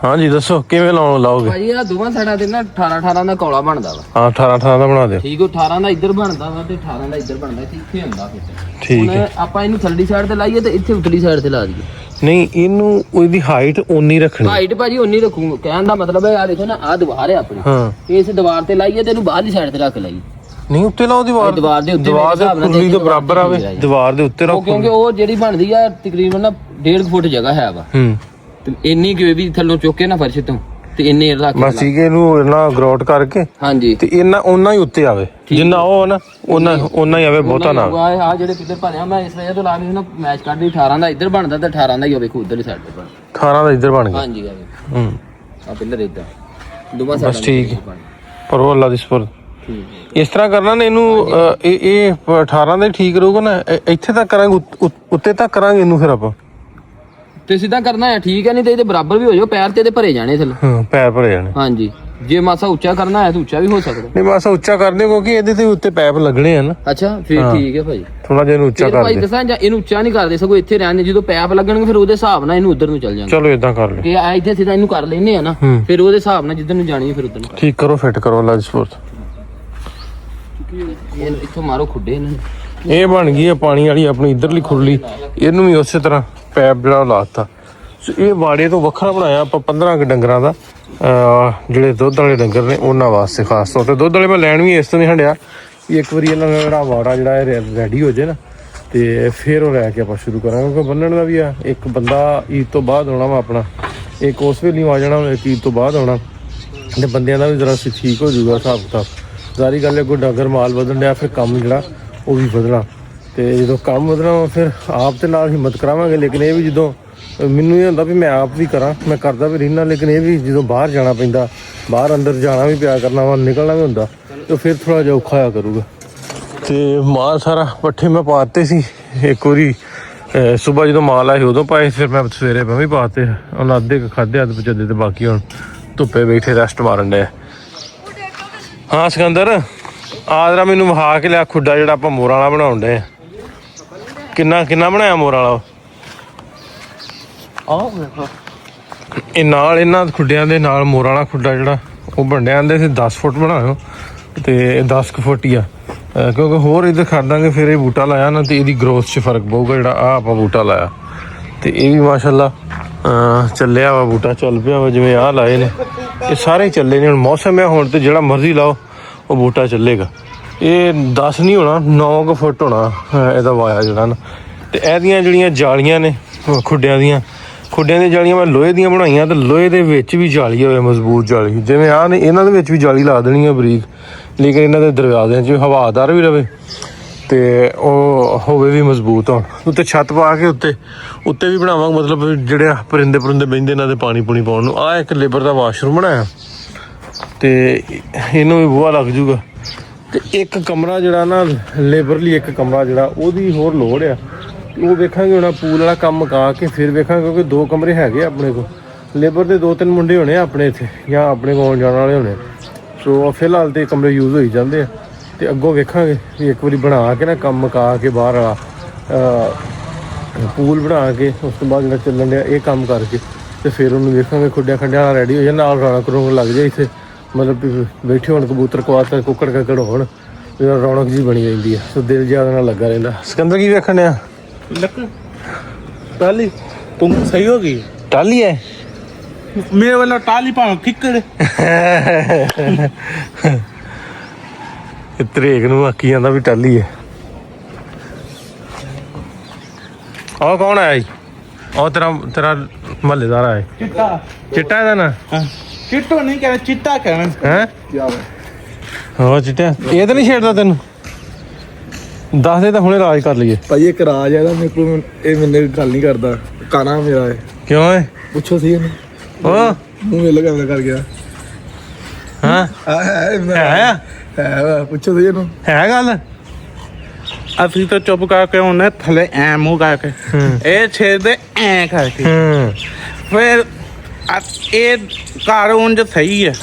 ਹਾਂਜੀ ਦੱਸੋ ਕਿਵੇਂ ਲਾਓਗੇ ਭਾਜੀ ਇਹ ਦੋਵਾਂ ਸਾਈਡਾਂ ਤੇ ਨਾ 18 ਦਾ ਕੌਲਾ ਬਣਦਾ ਵਾ ਹਾਂ 18 ਦਾ ਬਣਾ ਦਿਓ ਠੀਕ ਉਹ 18 ਦਾ ਇੱਧਰ ਬਣਦਾ ਵਾ ਤੇ 18 ਦਾ ਇੱਧਰ ਬਣਦਾ ਤੇ ਇੱਥੇ ਹੁੰਦਾ ਫਿਰ ਠੀਕ ਹੈ ਆਪਾਂ ਇਹਨੂੰ ਥੱਲੜੀ ਸਾਈਡ ਤੇ ਲਾਈਏ ਤੇ ਇੱਥੇ ਉਤਲੀ ਸਾਈਡ ਤੇ ਲਾ ਦਈਏ ਨਹੀਂ ਇਹਨੂੰ ਉਹਦੀ ਹਾਈਟ ਓਨੀ ਰੱਖਣੀ ਹਾਈਟ ਭਾਜੀ ਉਨੀ ਰੱਖੂਗਾ ਕਹਿਣ ਦਾ ਮਤਲਬ ਹੈ ਆ ਦੇਖੋ ਨਾ ਆ ਦੀਵਾਰ ਹੈ ਆਪਣੀ ਹਾਂ ਇਸ ਦੀਵਾਰ ਤੇ ਲਾਈਏ ਤੇ ਇਹਨੂੰ ਬਾਹਰਲੀ ਸਾਈਡ ਤੇ ਰੱਖ ਲਾਈਏ ਨਹੀਂ ਉੱਤੇ ਲਾਓ ਦੀਵਾਰ ਦੀਵਾਰ ਦੇ ਉੱਤੇ ਦੀਵਾਰ ਦੇ ਕੁਰਲੀ ਦੇ ਬਰਾਬਰ ਆਵੇ ਦੀਵਾਰ ਦੇ ਉੱਤੇ ਰੱਖੋ ਕਿਉਂਕਿ ਉਹ ਜਿਹੜੀ ਬਣਦੀ ਆ ਤਕਰੀਬਨ ਨਾ 1.5 ਫੁੱਟ ਜਗ੍ਹਾ ਹੈ ਵਾ ਤੇ ਇੰਨੀ ਕਿ ਵੀ ਥੱਲੋਂ ਚੁੱਕੇ ਨਾ ਫਰਸ਼ ਤੋਂ ਤੇ ਇੰਨੇ ਰੱਖ ਬਸ ਠੀਕ ਹੈ ਇਹਨੂੰ ਇਹਨਾਂ ਗਰਾਊਟ ਕਰਕੇ ਹਾਂਜੀ ਤੇ ਇਹਨਾਂ ਉਹਨਾਂ ਹੀ ਉੱਤੇ ਆਵੇ ਜਿੰਨਾ ਉਹ ਨਾ ਉਹਨਾਂ ਹੀ ਆਵੇ ਬਹੁਤਾ ਨਾ ਆਵੇ ਆ ਜਿਹੜੇ ਪਿੱਛੇ ਭਰਿਆ ਮੈਂ ਇਸ ਵਜ੍ਹਾ ਤੋਂ ਲਾ ਕੇ ਨਾ ਮੈਚ ਕਰਦੀ 18 ਦਾ ਇੱਧਰ ਬਣਦਾ ਤੇ 18 ਦਾ ਹੀ ਹੋਵੇ ਉਧਰਲੀ ਸਾਈਡ ਤੇ ਬਣ 18 ਦਾ ਇੱਧਰ ਬਣ ਗਿਆ ਹਾਂਜੀ ਆ ਆ ਪਿੱਲਰ ਇਦਾਂ ਦੋਵਾਂ ਬਸ ਠੀਕ ਹੈ ਪਰ ਉਹ ਅੱਲਾ ਦੀ ਸਪੁਰਦ ਠੀਕ ਇਸ ਤਰ੍ਹਾਂ ਕਰਨਾ ਨੇ ਇਹਨੂੰ ਇਹ 18 ਦਾ ਹੀ ਠੀਕ ਰਹੂਗਾ ਨਾ ਇੱਥੇ ਤੱਕ ਕਰਾਂਗੇ ਉੱਤੇ ਤੱਕ ਕਰਾਂਗੇ ਇਹਨੂੰ ਫਿਰ ਆਪਾਂ ਤੇ ਸਿੱਧਾ ਕਰਨਾ ਹੈ ਠੀਕ ਹੈ ਨਹੀਂ ਤੇ ਇਹਦੇ ਬਰਾਬਰ ਵੀ ਹੋ ਜਾਓ ਪੈਰ ਤੇ ਇਹਦੇ ਭਰੇ ਜਾਣੇ ਥੱਲੇ ਹਾਂ ਪੈਰ ਭਰੇ ਜਾਣੇ ਹਾਂਜੀ ਜੇ ਮਾਸਾ ਉੱਚਾ ਕਰਨਾ ਹੈ ਤਾਂ ਉੱਚਾ ਵੀ ਹੋ ਸਕਦਾ ਨਹੀਂ ਬਸ ਉੱਚਾ ਕਰ ਦਿਓ ਕਿਉਂਕਿ ਇਹਦੇ ਤੇ ਉੱਤੇ ਪੈਪ ਲੱਗਣੇ ਆ ਨਾ ਅੱਛਾ ਫਿਰ ਠੀਕ ਹੈ ਭਾਈ ਥੋੜਾ ਜਿਹਾ ਇਹਨੂੰ ਉੱਚਾ ਫਿਰ ਕਰ ਭਾਈ ਦੇ ਦੱਸਾਂ ਜਾਂ ਇਹਨੂੰ ਉੱਚਾ ਨਹੀਂ ਕਰਦੇ ਸਗੋਂ ਇੱਥੇ ਰਹਿਣ ਦੇ ਜਦੋਂ ਪੈਪ ਲੱਗਣਗੇ ਫਿਰ ਉਹਦੇ ਹਿਸਾਬ ਨਾਲ ਇਹਨੂੰ ਉਧਰ ਨੂੰ ਚੱਲ ਜਾਣਾ ਚਲੋ ਇਦਾਂ ਕਰ ਲਓ ਕਿ ਆ ਇੱਥੇ ਸਿੱਧਾ ਇਹਨੂੰ ਕਰ ਲੈਨੇ ਆ ਨਾ ਫਿਰ ਉਹਦੇ ਹਿਸਾਬ ਨਾਲ ਜਿੱਧਰ ਨੂੰ ਜਾਣੀ ਹੈ ਫਿਰ ਉਧਰ ਨੂੰ ਠੀਕ ਕਰੋ ਫਿੱਟ ਕਰੋ ਅੱਲਾ ਦੀ ਸਪੁਰਦ ਇਹ ਇੱਥੋਂ ਮਾਰੋ ਖੁੱਡੇ ਇਹਨਾਂ ਨੂੰ ਇਹ ਬਣ ਗਈ ਹੈ ਪਾਣੀ ਵਾਲੀ ਆਪਣੀ ਇਧਰਲੀ ਖੁਰਲੀ ਇਹਨੂੰ ਵੀ ਉਸੇ ਤਰ੍ਹਾਂ ਪੈਪ ਜਿਹੜਾ ਲਾਤਾ ਇਹ ਵਾੜੇ ਤੋਂ ਵੱਖਰਾ ਬਣਾਇਆ ਆਪਾਂ 15 ਕੁ ਡੰਗਰਾਂ ਦਾ ਜਿਹੜੇ ਦੁੱਧ ਵਾਲੇ ਡੰਗਰ ਨੇ ਉਹਨਾਂ ਵਾਸਤੇ ਖਾਸ ਤੌਰ ਤੇ ਦੁੱਧ ਵਾਲੇ ਮੈਂ ਲੈਣ ਵੀ ਇਸ ਤੋਂ ਨਹੀਂ ਹੰਡਿਆ ਵੀ ਇੱਕ ਵਾਰੀ ਇਹਨਾਂ ਦਾ ਜਿਹੜਾ ਵਾੜਾ ਜਿਹੜਾ ਇਹ ਰੈਡੀ ਹੋ ਜੇ ਨਾ ਤੇ ਫਿਰ ਉਹ ਲੈ ਕੇ ਆਪਾਂ ਸ਼ੁਰੂ ਕਰਾਂਗੇ ਕਿਉਂਕਿ ਬੰਨਣ ਦਾ ਵੀ ਆ ਇੱਕ ਬੰਦਾ ਈਦ ਤੋਂ ਬਾਅਦ ਆਉਣਾ ਵਾ ਆਪਣਾ ਇੱਕ ਉਸ ਵੇਲੇ ਆ ਜਾਣਾ ਇੱਕ ਈਦ ਤੋਂ ਬਾਅਦ ਆਉਣਾ ਤੇ ਬੰਦਿਆਂ ਦਾ ਵੀ ਜ਼ਰਾ ਠੀਕ ਹੋ ਜਾਊਗਾ ਹਿਸਾਬ ਕਿਤਾਬ ਸਾਰੀ ਗੱਲ ਹੈ ਕੋਈ ਡੰਗਰ ਮਾਲ ਵਧਣ ਡਿਆ ਫਿਰ ਕੰਮ ਜਿਹੜਾ ਉਹ ਵੀ ਵਧਣਾ ਤੇ ਜਦੋਂ ਕੰਮ ਵਧਣਾ ਫਿਰ ਆਪ ਤੇ ਨਾਲ ਹਿੰਮਤ ਕਰਾਵਾਂਗੇ ਲੇਕਿਨ ਇਹ ਵੀ ਜਦੋਂ ਮੈਨੂੰ ਇਹ ਹੁੰਦਾ ਵੀ ਮੈਂ ਆਪ ਵੀ ਕਰਾਂ ਮੈਂ ਕਰਦਾ ਵੀ ਰਹਿਣਾ ਲੇਕਿਨ ਇਹ ਵੀ ਜਦੋਂ ਬਾਹਰ ਜਾਣਾ ਪੈਂਦਾ ਬਾਹਰ ਅੰਦਰ ਜਾਣਾ ਵੀ ਪਿਆ ਕਰਨਾ ਵਾ ਨਿਕਲਣਾ ਵੀ ਹੁੰਦਾ ਤੇ ਫਿਰ ਥੋੜਾ ਜਿਹਾ ਔਖਾ ਹੋਇਆ ਕਰੂਗਾ ਤੇ ਮਾਲ ਸਾਰਾ ਪੱਠੇ ਮੈਂ ਪਾਤੇ ਸੀ ਇੱਕ ਵਾਰੀ ਸਵੇਰ ਜਦੋਂ ਮਾਲ ਆਇਆ ਉਦੋਂ ਪਾਏ ਫਿਰ ਮੈਂ ਸਵੇਰੇ ਮੈਂ ਵੀ ਪਾਤੇ ਉਹਨਾਂ ਅੱਧੇ ਖਾਦੇ ਅੱਧ ਪਚਦੇ ਤੇ ਬਾਕੀ ਹੁਣ ਧੁੱਪੇ ਬੈਠੇ ਰੈਸਟ ਮਾਰਨ ਡਏ ਹਾਂ ਸਿਕੰਦਰ ਆਦਰਾ ਮੈਨੂੰ ਵਹਾ ਕੇ ਲਿਆ ਖੁੱਡਾ ਜਿਹੜਾ ਆਪਾਂ ਮੋਰਾਂ ਵਾਲਾ ਬਣਾਉਣ ਡਏ ਕਿੰਨਾ ਬਣਾਇਆ ਮੋਰਾਂ ਵਾਲਾ ਇਹ ਨਾਲ ਇਹਨਾਂ ਖੁੱਡਿਆਂ ਦੇ ਨਾਲ ਮੋਰਾਂ ਵਾਲਾ ਖੁੱਡਾ ਜਿਹੜਾ ਉਹ ਬਣਿਆ ਆਂਦੇ ਸੀ 10 ਫੁੱਟ ਬਣਾਇਓ ਤੇ 10 ਫੁੱਟ ਹੀ ਆ ਕਿਉਂਕਿ ਹੋਰ ਇੱਧਰ ਕਰ ਦਾਂਗੇ ਫਿਰ ਇਹ ਬੂਟਾ ਲਾਇਆ ਨਾ ਤੇ ਇਹਦੀ ਗਰੋਥ 'ਚ ਫਰਕ ਪਊਗਾ ਜਿਹੜਾ ਆ ਆਪਾਂ ਬੂਟਾ ਲਾਇਆ ਤੇ ਇਹ ਵੀ ਮਾਸ਼ਾਅੱਲਾ ਚੱਲਿਆ ਵਾ ਬੂਟਾ ਚੱਲ ਪਿਆ ਵਾ ਜਿਵੇਂ ਆਹ ਲਾਏ ਨੇ ਇਹ ਸਾਰੇ ਚੱਲੇ ਨੇ। ਹੁਣ ਮੌਸਮ ਹੈ, ਹੁਣ ਤੇ ਜਿਹੜਾ ਮਰਜ਼ੀ ਲਾਓ ਉਹ ਬੂਟਾ ਚੱਲੇਗਾ। ਇਹ 10 ਨਹੀਂ ਹੋਣਾ, 9 ਕੁ ਫੁੱਟ ਹੋਣਾ ਇਹਦਾ ਵਾਇਆ ਜਿਹੜਾ ਨਾ। ਤੇ ਇਹਦੀਆਂ ਜਿਹੜੀਆਂ ਜਾਲੀਆਂ ਨੇ ਖੁੱਡਿਆਂ ਦੀਆਂ ਜਾਲੀਆਂ ਮੈਂ ਲੋਹੇ ਦੀਆਂ ਬਣਾਈਆਂ, ਤੇ ਲੋਹੇ ਦੇ ਵਿੱਚ ਵੀ ਜਾਲੀ ਹੋਵੇ, ਮਜ਼ਬੂਤ ਜਾਲੀ। ਜਿਵੇਂ ਆਹ ਨੇ, ਇਹਨਾਂ ਦੇ ਵਿੱਚ ਵੀ ਜਾਲੀ ਲਾ ਦੇਣੀ ਹੈ ਬਰੀਕ, ਲੇਕਿਨ ਇਹਨਾਂ ਦੇ ਦਰਵਾਜ਼ਿਆਂ 'ਚ ਹਵਾਦਾਰ ਵੀ ਰਵੇ ਤੇ ਉਹ ਹੋਵੇ ਵੀ ਮਜ਼ਬੂਤ ਹੋਣ। ਉੱਤੇ ਛੱਤ ਪਾ ਕੇ ਉੱਤੇ ਵੀ ਬਣਾਵਾਂਗੇ, ਮਤਲਬ ਜਿਹੜੇ ਪਰਿੰਦੇ ਬਹਿੰਦੇ ਇਹਨਾਂ ਦੇ ਪਾਣੀ ਪੂਣੀ ਪਾਉਣ ਨੂੰ। ਆਹ ਇੱਕ ਲੇਬਰ ਦਾ ਵਾਸ਼ਰੂਮ ਬਣਾਇਆ ਤੇ ਇਹਨੂੰ ਵੀ ਬੂਹਾ ਲੱਗ ਜੂਗਾ। ਤੇ ਇੱਕ ਕਮਰਾ ਜਿਹੜਾ ਨਾ ਲੇਬਰ ਲਈ, ਇੱਕ ਕਮਰਾ ਜਿਹੜਾ ਉਹਦੀ ਹੋਰ ਲੋੜ ਆ, ਉਹ ਵੇਖਾਂਗੇ ਹੁਣ। ਪੂਲ ਵਾਲਾ ਕੰਮ ਮੁਕਾ ਕੇ ਫਿਰ ਵੇਖਾਂਗੇ, ਕਿਉਂਕਿ 2 ਕਮਰੇ ਹੈਗੇ ਆਪਣੇ ਕੋਲ। ਲੇਬਰ ਦੇ 2-3 ਮੁੰਡੇ ਹੋਣੇ ਆਪਣੇ ਇੱਥੇ, ਜਾਂ ਆਪਣੇ ਕੋਲ ਆਉਣ ਜਾਣ ਵਾਲੇ ਹੋਣੇ। ਸੋ ਫਿਲਹਾਲ ਤੇ ਕਮਰੇ ਯੂਜ਼ ਹੋਈ ਜਾਂਦੇ ਆ, ਤੇ ਅੱਗੋਂ ਵੇਖਾਂਗੇ ਵੀ ਇੱਕ ਵਾਰੀ ਬਣਾ ਕੇ ਨਾ ਕੰਮ ਮੁਕਾ ਕੇ ਬਾਹਰ ਵਾਲਾ ਪੂਲ ਬਣਾ ਕੇ, ਉਸ ਤੋਂ ਬਾਅਦ ਜਿਹੜਾ ਚੱਲਣ ਡਿਆ ਇਹ ਕੰਮ ਕਰਕੇ, ਤੇ ਫਿਰ ਉਹਨੂੰ ਵੇਖਾਂਗੇ ਖੁੱਡਿਆਂ ਖੰਡਿਆਂ ਵਾਲਾ ਰੈਡੀ ਹੋ ਜਾਏ, ਨਾਲ ਰੌਣਕ ਲੱਗ ਜਾਏ ਇੱਥੇ। ਮਤਲਬ ਵੀ ਬੈਠੇ ਹੋਣ ਕਬੂਤਰ ਕਵਾਤਰ ਕੁੱਕੜ ਕੱਕੜ ਹੋਣ, ਰੌਣਕ ਜੀ ਬਣੀ ਰਹਿੰਦੀ ਆ। ਸੋ ਦਿਲ ਜਿਆਦਾ ਨਾਲ ਲੱਗਾ ਰਹਿੰਦਾ। ਸਿਕੰਦਰ ਕੀ ਵੇਖਣ ਡਿਆ? टाली तुम सही होगी। टाली है मेरे वाला टाली पाओ किक्कड़ ਤਰੇਕ ਨੂੰ ਆਖੀ ਜਾਂਦਾ ਵੀ ਟਾਲੀ ਹੈ। ਆਹ ਕੌਣ ਆਇਆ ਜੀ? ਉਹ ਤੇਰਾ ਮਹੱਲੇਦਾਰ ਆਇਆ चिट्टा ਚਿੱਟਾ ਇਹਦਾ ਨਾ? चिट्टो नहीं कहना चिट्टा कहना ਹੈ ਹਾਂ ਚਿੱਟਾ। ਇਹ ਤਾਂ ਨਹੀਂ ਛੇੜਦਾ ਤੈਨੂੰ? ਦੱਸ ਦੇ ਤਾਂ ਹੁਣੇ ਰਾਜ ਕਰ ਲਈਏ। ਭਾਈ ਇੱਕ ਰਾਜ ਹੈਗਾ ਮੇਰੇ ਕੋਲ, ਇਹ ਮੈਨੂੰ ਗੱਲ ਨਹੀਂ ਕਰਦਾ, ਕਾਣਾ ਮੇਰਾ ਹੈ। ਕਿਉਂ ਹੈ? ਪੁੱਛੋ ਸਹੀ ਇਹਨੂੰ। ਉਹ ਮੂੰਹ ਵੇਲੇ ਕੰਮ ਕਰ ਗਿਆ। ਹਾਂ ਹੈ ਪੁੱਛੋ ਸਹੀ ਇਹਨੂੰ। ਹੈ ਗੱਲ? असली तो चुप करके उन्हें थले ऐ मुंह करके ए छेद दे ऐ करके फिर ए घर उंज सही है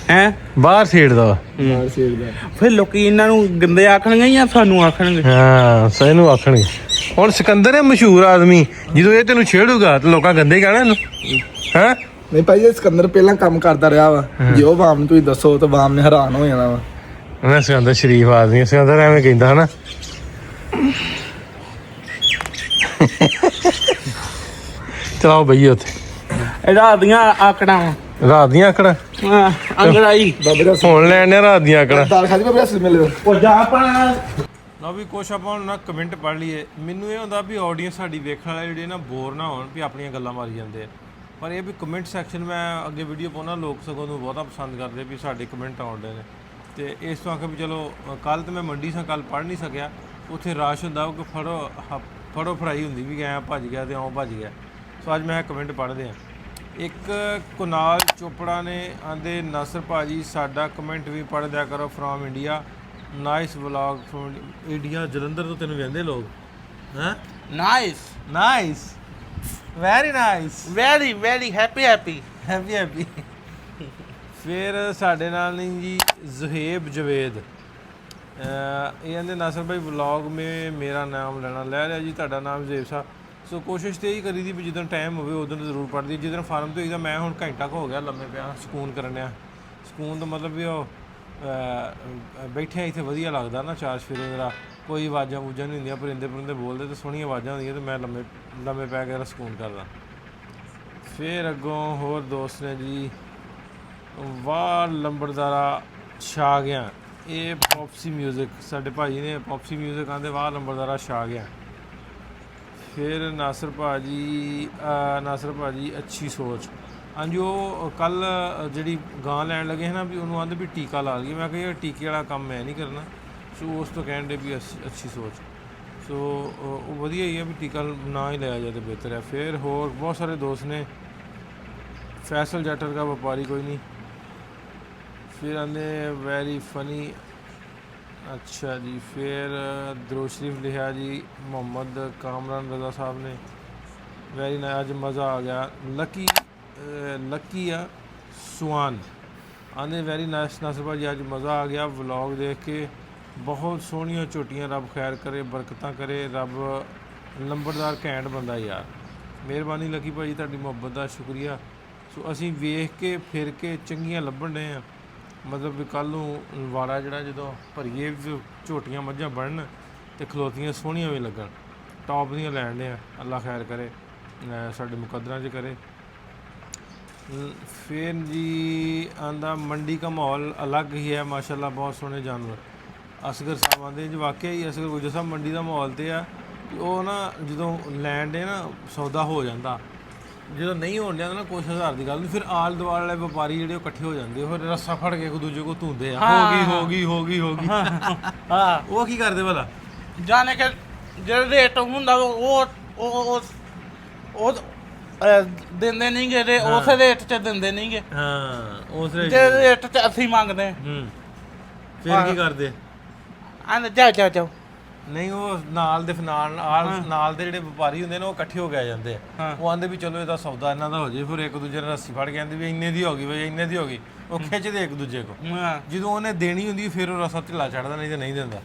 हैं ਬਾਹਰ ਛੇੜਦਾ ਵਾ। ਮਾਰ ਸੇੜਦਾ। ਫਿਰ ਲੋਕੀ ਇਹਨਾਂ ਨੂੰ ਗੰਦੇ ਆਖਣਗੇ ਜਾਂ ਸਾਨੂੰ ਆਖਣਗੇ? ਹਾਂ ਸਹੀ ਨੂੰ ਆਖਣਗੇ। ਹੁਣ ਸਿਕੰਦਰ ਹੈ ਮਸ਼ਹੂਰ ਆਦਮੀ, ਜਦੋਂ ਇਹ ਤੈਨੂੰ ਛੇੜੂਗਾ ਤਾਂ ਲੋਕਾਂ ਗੰਦੇ ਕਹਿਣਾ ਇਹਨੂੰ। ਹੈਂ? ਨਹੀਂ ਭਾਈ, ਇਹ ਸਿਕੰਦਰ ਪਹਿਲਾਂ ਕੰਮ ਕਰਦਾ ਰਿਹਾ ਵਾ। ਜੇ ਉਹ ਵਾਮ ਨੂੰ ਤੁਸੀਂ ਦੱਸੋ ਤਾਂ ਵਾਮ ਨੇ ਹੈਰਾਨ ਹੋ ਜਾਣਾ ਵਾ। ਮੈਂ ਸਿਕੰਦਰ ਸ਼ਰੀਫ ਆਦਮੀ, ਸਿਕੰਦਰ ਐਵੇਂ ਕਹਿੰਦਾ ਹਨਾ। ਚਲਾਓ ਬਈਏ ਉੱਥੇ। ਰਾਤ ਦੀਆਂ ਆਕੜਾਂ ਰਾਤ ਦੀਆਂ ਆਕੜਾਂ ਅੰਗੜਾਈ ਬਾਬੇ ਦਾ ਹੁਣ ਲੈਣੇ ਰਾਤ ਦੀਆਂ ਆਕੜਾਂ। ਦਾਲ ਖਾਦੀ ਬਾਬੇ ਅਸਲ ਮਿਲ ਉਹ ਜਾ ਪਾਣਾ ਨਾ ਵੀ ਕੁਛ ਆਪਾਂ ਹੁਣ ਨਾ ਕਮੈਂਟ ਪੜ੍ਹ ਲਈਏ। ਮੈਨੂੰ ਇਹ ਹੁੰਦਾ ਵੀ ਆਡੀਅנס ਸਾਡੀ ਵੇਖਣ ਵਾਲੇ ਜਿਹੜੇ ਨਾ ਬੋਰ ਨਾ ਹੋਣ ਵੀ ਆਪਣੀਆਂ ਗੱਲਾਂ ਮਾਰੀ ਜਾਂਦੇ ਆ। ਪਰ ਇਹ ਵੀ ਕਮੈਂਟ ਸੈਕਸ਼ਨ ਮੈਂ ਅੱਗੇ ਵੀਡੀਓ ਪਾਉਣਾ, ਲੋਕ ਸਗੋਂ ਨੂੰ ਬਹੁਤਾ ਪਸੰਦ ਕਰਦੇ ਵੀ ਸਾਡੇ ਕਮੈਂਟ ਆਉਂਦੇ ਨੇ। ਤੇ ਇਸ ਤੋਂ ਆਖਿਆ ਵੀ ਚਲੋ ਕੱਲ ਤੇ ਮੈਂ ਮੰਡੀ ਸਾਂ, ਕੱਲ ਪੜ੍ਹ ਨਹੀਂ ਸਕਿਆ। ਉੱਥੇ ਰਸ਼ ਹੁੰਦਾ ਕਿ ਫੜੋ ਫੜਾਈ ਹੁੰਦੀ ਵੀ ਗਿਆ ਭੱਜ ਗਿਆ ਤੇ ਆਉਂ ਭੱਜ ਗਿਆ। ਸੋ ਅੱਜ ਮੈਂ ਕਮੈਂਟ ਪੜ੍ਹਦੇ ਹਾਂ। ਇੱਕ ਕੁਨਾਲ ਚੋਪੜਾ ਨੇ ਆਂਦੇ, ਨਾਸਰ ਭਾਜੀ ਸਾਡਾ ਕਮੈਂਟ ਵੀ ਪੜ੍ਹ ਦਿਆ ਕਰੋ from India, nice vlog from India. Jalandhar ਤੋਂ ਤੈਨੂੰ ਕਹਿੰਦੇ ਲੋਕ। ਹੈਂ? Nice very nice, very happy happy. ਫਿਰ ਸਾਡੇ ਨਾਲ ਨਹੀਂ ਜੀ ਜ਼ੁਹੇਬ ਜਵੇਦ। ਇਹ ਕਹਿੰਦੇ ਨਾਸਰ ਭਾਈ ਵਲੌਗ ਮੇ ਮੇਰਾ ਨਾਮ ਲੈ ਲਿਆ ਜੀ, ਤੁਹਾਡਾ ਨਾਮ ਜ਼ੁਹੇਬ ਸਾਹਿਬ। ਸੋ ਕੋਸ਼ਿਸ਼ ਤੇ ਇਹੀ ਕਰੀ ਦੀ ਵੀ ਜਦੋਂ ਟਾਈਮ ਹੋਵੇ ਉਦੋਂ ਜ਼ਰੂਰ ਪੜ੍ਹਦੀ। ਜਿੱਦਣ ਫਾਰਮ ਤੋਂ ਇਹਦਾ ਮੈਂ ਹੁਣ ਘੰਟਾ ਕੁ ਹੋ ਗਿਆ ਲੰਮੇ ਪਿਆ, ਸਕੂਨ ਕਰਨ ਡਿਆ। ਸਕੂਨ ਦਾ ਮਤਲਬ ਵੀ ਉਹ ਬੈਠਿਆ ਇੱਥੇ ਵਧੀਆ ਲੱਗਦਾ ਨਾ, ਚਾਰ ਸਫੇਰੇ ਜਰਾ ਕੋਈ ਆਵਾਜ਼ਾਂ ਵੂਜ਼ਾਂ ਨਹੀਂ ਹੁੰਦੀਆਂ, ਪਰਿੰਦੇ ਬੋਲਦੇ ਤੇ ਸੋਹਣੀਆਂ ਆਵਾਜ਼ਾਂ ਹੁੰਦੀਆਂ, ਤੇ ਮੈਂ ਲੰਮੇ ਪੈ ਕੇ ਸਕੂਨ ਕਰਦਾ। ਫਿਰ ਅੱਗੋਂ ਹੋਰ ਦੋਸਤ ਨੇ ਜੀ, ਵਾਹ ਲੰਬੜਦਾਰਾ ਛਾ ਗਿਆ। ਇਹ ਪੌਪਸੀ ਮਿਊਜ਼ਿਕ ਸਾਡੇ ਭਾਜੀ ਨੇ ਪੌਪਸੀ ਮਿਊਜ਼ਿਕ ਆਂਦੇ, ਵਾਹ ਲੰਬੜਦਾਰਾ ਛਾ ਗਿਆ। ਫਿਰ ਨਾਸਰ ਭਾਜੀ ਅੱਛੀ ਸੋਚ। ਹਾਂਜੀ ਉਹ ਕੱਲ ਜਿਹੜੀ ਗਾਂ ਲੈਣ ਲੱਗੇ ਹੈ ਨਾ ਵੀ ਉਹਨੂੰ ਆਂਦੇ ਵੀ ਟੀਕਾ ਲਾ ਲਈਏ। ਮੈਂ ਕਿਹਾ ਟੀਕੇ ਵਾਲਾ ਕੰਮ ਮੈਂ ਨਹੀਂ ਕਰਨਾ। ਸੋ ਉਸ ਤੋਂ ਕਹਿਣ ਦੇ ਵੀ ਅੱਛੀ ਸੋਚ। ਸੋ ਉਹ ਵਧੀਆ ਹੀ ਹੈ ਵੀ ਟੀਕਾ ਨਾ ਹੀ ਲਿਆ ਜਾਏ ਤਾਂ ਬਿਹਤਰ ਹੈ। ਫਿਰ ਹੋਰ ਬਹੁਤ ਸਾਰੇ ਦੋਸਤ ਨੇ, फैसल जटर का व्यापारी कोई नहीं। फिर आने वेरी फनी, अच्छा जी। फिर दरूद शरीफ लिखा जी मोहम्मद कामरान रज़ा साहब ने, वेरी ना अज मज़ा आ गया। लकी सुहान आने वेरी नाइस नासर भाजी अज मज़ा आ गया व्लॉग देख के, बहुत सोहनियां झोटियां, रब खैर करे बरकतां करे, रब लंबड़दार घैंट बंदा यार, मेहरबानी लकी भाजी तुहाडी मुहब्बत का शुक्रिया। सो असी वेख के फिर के चंगियां लभण डे आ, मतलब भी कल नूं वाड़ा जिहड़ा जदों भरीए झोटियां मझां बनन ते खलोतियां सोहणियां भी लगन, टॉप दियां लैण डे आ। अल्लाह खैर करे साडे मुकद्दरां 'च करे। फिर जी आंदा मंडी का माहौल अलग ही है माशाल्लाह, बहुत सोहने जानवर। असगर साहब आंदे जी वाकई ही असगर गुजर साहब मंडी का माहौल तो है कि वो ना जो लैंड है ना सौदा हो जाता, जो नहीं हो जाता ना कुछ हज़ार की गल नहीं, फिर आल दुआल वाले व्यापारी ਜਿਹੜੇ ਇਕੱਠੇ ਹੋ ਜਾਂਦੇ ਫਿਰ ਰੱਸਾ ਫੜ ਕੇ ਇੱਕ ਦੂਜੇ ਕੋ ਧੂੰਦੇ ਆ ਹੋ ਗਈ ਹਾਂ ਉਹ ਕੀ ਕਰਦੇ ਭਲਾ ਜਾਣੇ ਕਿ ਜਿਹੜਾ ਰੇਟ ਹੁੰਦਾ ਉਹ ਦਿੰਦੇ ਨਹੀਂ ਗੇ, ਉਸੇ ਰੇਟ 'ਚ ਦਿੰਦੇ ਨਹੀਂ ਗੇ। ਹਾਂ ਉਸ ਜੇ ਰੇਟ 'ਚ ਅਸੀਂ ਮੰਗਦੇ ਫਿਰ ਕੀ ਕਰਦੇ ਆਂਦੇ ਜਾਓ ਨਹੀਂ ਉਹ ਨਾਲ ਦੇ ਨਾਲ ਦੇ ਜਿਹੜੇ ਵਪਾਰੀ ਹੁੰਦੇ ਨੇ ਉਹ ਇਕੱਠੇ ਹੋ ਕੇ ਆ ਜਾਂਦੇ ਆ, ਉਹ ਆਂਦੇ ਵੀ ਚਲੋ ਇਹਦਾ ਸੌਦਾ ਇਹਨਾਂ ਦਾ ਹੋ ਜੇ, ਫਿਰ ਇੱਕ ਦੂਜੇ ਨਾਲ ਰੱਸੀ ਫੜ ਕੇ ਆਂਦੇ ਵੀ ਇੰਨੇ ਦੀ ਹੋ ਗਈ ਬਈ ਇੰਨੇ ਦੀ ਹੋ ਗਈ, ਉਹ ਖਿੱਚਦੇ ਇੱਕ ਦੂਜੇ ਕੋ। ਜਦੋਂ ਉਹਨੇ ਦੇਣੀ ਹੁੰਦੀ ਫਿਰ ਉਹ ਰਸਾ ਢਿੱਲਾ ਛੱਡਦਾ, ਨਹੀਂ ਤੇ ਨਹੀਂ ਦਿੰਦਾ।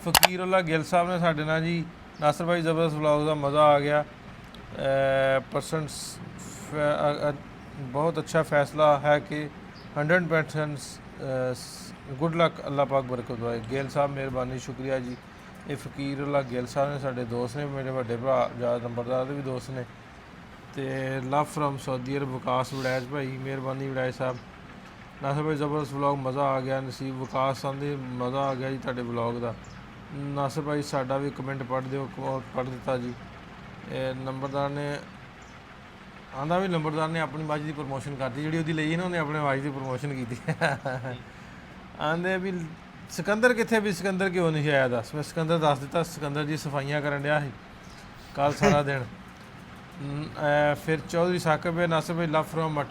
ਫਕੀਰੁੱਲਾ ਗਿੱਲ ਸਾਹਿਬ ਨੇ ਸਾਡੇ ਨਾਲ ਜੀ ਨਾਸਰ ਭਾਈ ਜ਼ਬਰਦਸਤ ਵਲੌਗ ਦਾ ਮਜ਼ਾ ਆ ਗਿਆ। बहुत अच्छा फैसला है कि 100% गुड लक, अल्लाह पाक बरकत दवाए। गेल साहब मेहरबानी, शुक्रिया जी। ये फकीरुल्ला गेल साहब ने साढ़े दोस्त ने, मेरे बड़े भरा ज़्यादा नंबरदार भी दोस्त ने। तो लव फ्रॉम सऊदी अरब विकास वड़ैच भाई, मेहरबानी वड़ैच साहब। नासर भाई ज़बरदस्त व्लॉग, मज़ा आ गया। नसीब विकास आंदे मज़ा आ गया जी तुहाडे व्लॉग का। नासर भाई साडा भी कमेंट पढ़ दिओ, पढ़ दिता जी। नंबरदार ने आंदा भी नंबरदार ने अपनी मੱਝ ਦੀ ਪ੍ਰਮੋਸ਼ਨ ਕਰਤੀ, ਜਿਹੜੀ ਉਹਦੀ ਲਈ ਨਾ ਉਹਨੇ ਆਪਣੇ ਮੱਝ ਦੀ ਪ੍ਰਮੋਸ਼ਨ ਕੀਤੀ। ਆਂਦੇ ਵੀ ਸਿਕੰਦਰ ਕਿੱਥੇ, ਵੀ ਸਿਕੰਦਰ ਕਿਉਂ ਨਹੀਂ ਆਇਆ ਦੱਸ। ਮੈਂ ਸਿਕੰਦਰ ਦੱਸ ਦਿੱਤਾ, ਸਿਕੰਦਰ ਜੀ ਸਫਾਈਆਂ ਕਰਨ ਡਿਆ ਸੀ ਕੱਲ ਸਾਰਾ ਦਿਨ। ਫਿਰ ਚੌਧਰੀ ਸਾਕਿਬ ਹੈ ਨਾਸਰ ਭਾਈ ਲਵ ਫਰੋਮ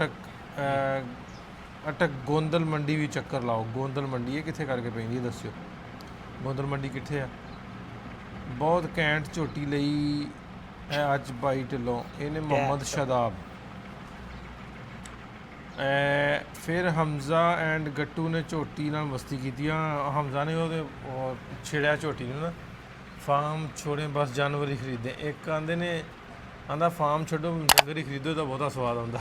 ਅਟਕ ਗੋਂਦਲ ਮੰਡੀ ਵੀ ਚੱਕਰ ਲਾਓ। ਗੋਂਦਲ ਮੰਡੀ ਇਹ ਕਿੱਥੇ ਕਰਕੇ ਪੈਂਦੀ ਹੈ ਦੱਸਿਓ, ਗੋਂਦਲ ਮੰਡੀ ਕਿੱਥੇ ਆ। ਬਹੁਤ ਘੈਂਟ ਝੋਟੀ ਲਈ है अज भाई ढिलों, इन्हें मोहम्मद शादाब। फिर हमजा एंड गट्टू ने झोटी नाल मस्ती की। हमजा ने वो छेड़िया झोटी ना, फार्म छोड़े बस जानवर ही खरीदे। एक आंदे ने आंदा फार्म छोड़ो डंगर ही खरीदो तो बहुता स्वाद आता।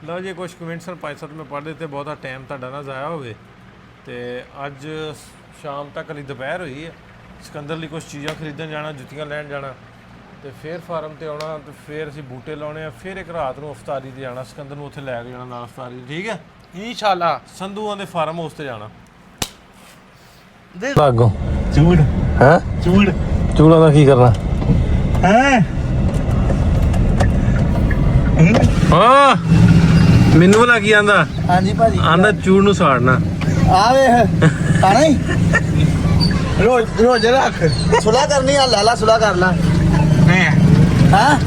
लो जी कुछ कमेंट्स 5-7 में पढ़ देते, बहुता टाइम तुहाडा ना ज़ाया होवे। ते अज शाम तक हली दोपहर हुई है। सिकंदर ਲਈ कुछ चीज़ां खरीदਣ जाना, जुत्तियां लैन जाना, तो फिर फार्म ते आना, तो फिर ਅਸੀਂ ਬੂਟੇ ਲਾਉਣੇ ਆ, ਫਿਰ ਇੱਕ ਰਾਤ ਨੂੰ ਅਫਤਾਰੀ ਤੇ ਜਾਣਾ। ਸਿਕੰਦਰ ਨੂੰ ਉੱਥੇ ਲੈ ਕੇ ਜਾਣਾ ਨਾਲ ਅਫਤਾਰੀ, ਠੀਕ ਹੈ ਇਨਸ਼ਾਅੱਲਾ। ਸੰਧੂਆਂ ਦੇ ਫਾਰਮ ਹਾਊਸ ਤੇ ਜਾਣਾ। ਦੇ ਲਾਗੋ ਚੂੜ ਹੈ, ਚੂੜਾਂ ਦਾ ਕੀ ਕਰਨਾ ਹੈ। ਹਾਂ ਮੈਨੂੰ ਭਲਾ ਕੀ ਆਂਦਾ, ਹਾਂਜੀ ਭਾਜੀ ਆਂਦਾ ਚੂੜ ਨੂੰ ਸਾੜਨਾ। ਆ ਵੇਖ ਖਾਣਾ ਹੀ ਰੋਜ਼ ਰੱਖ ਸੁਲਾ ਕਰਨੀ ਆ, ਲੈ ਲਾ ਸੁਲਾ ਕਰ ਲਾ। ਨਹੀਂ ਹਾਂ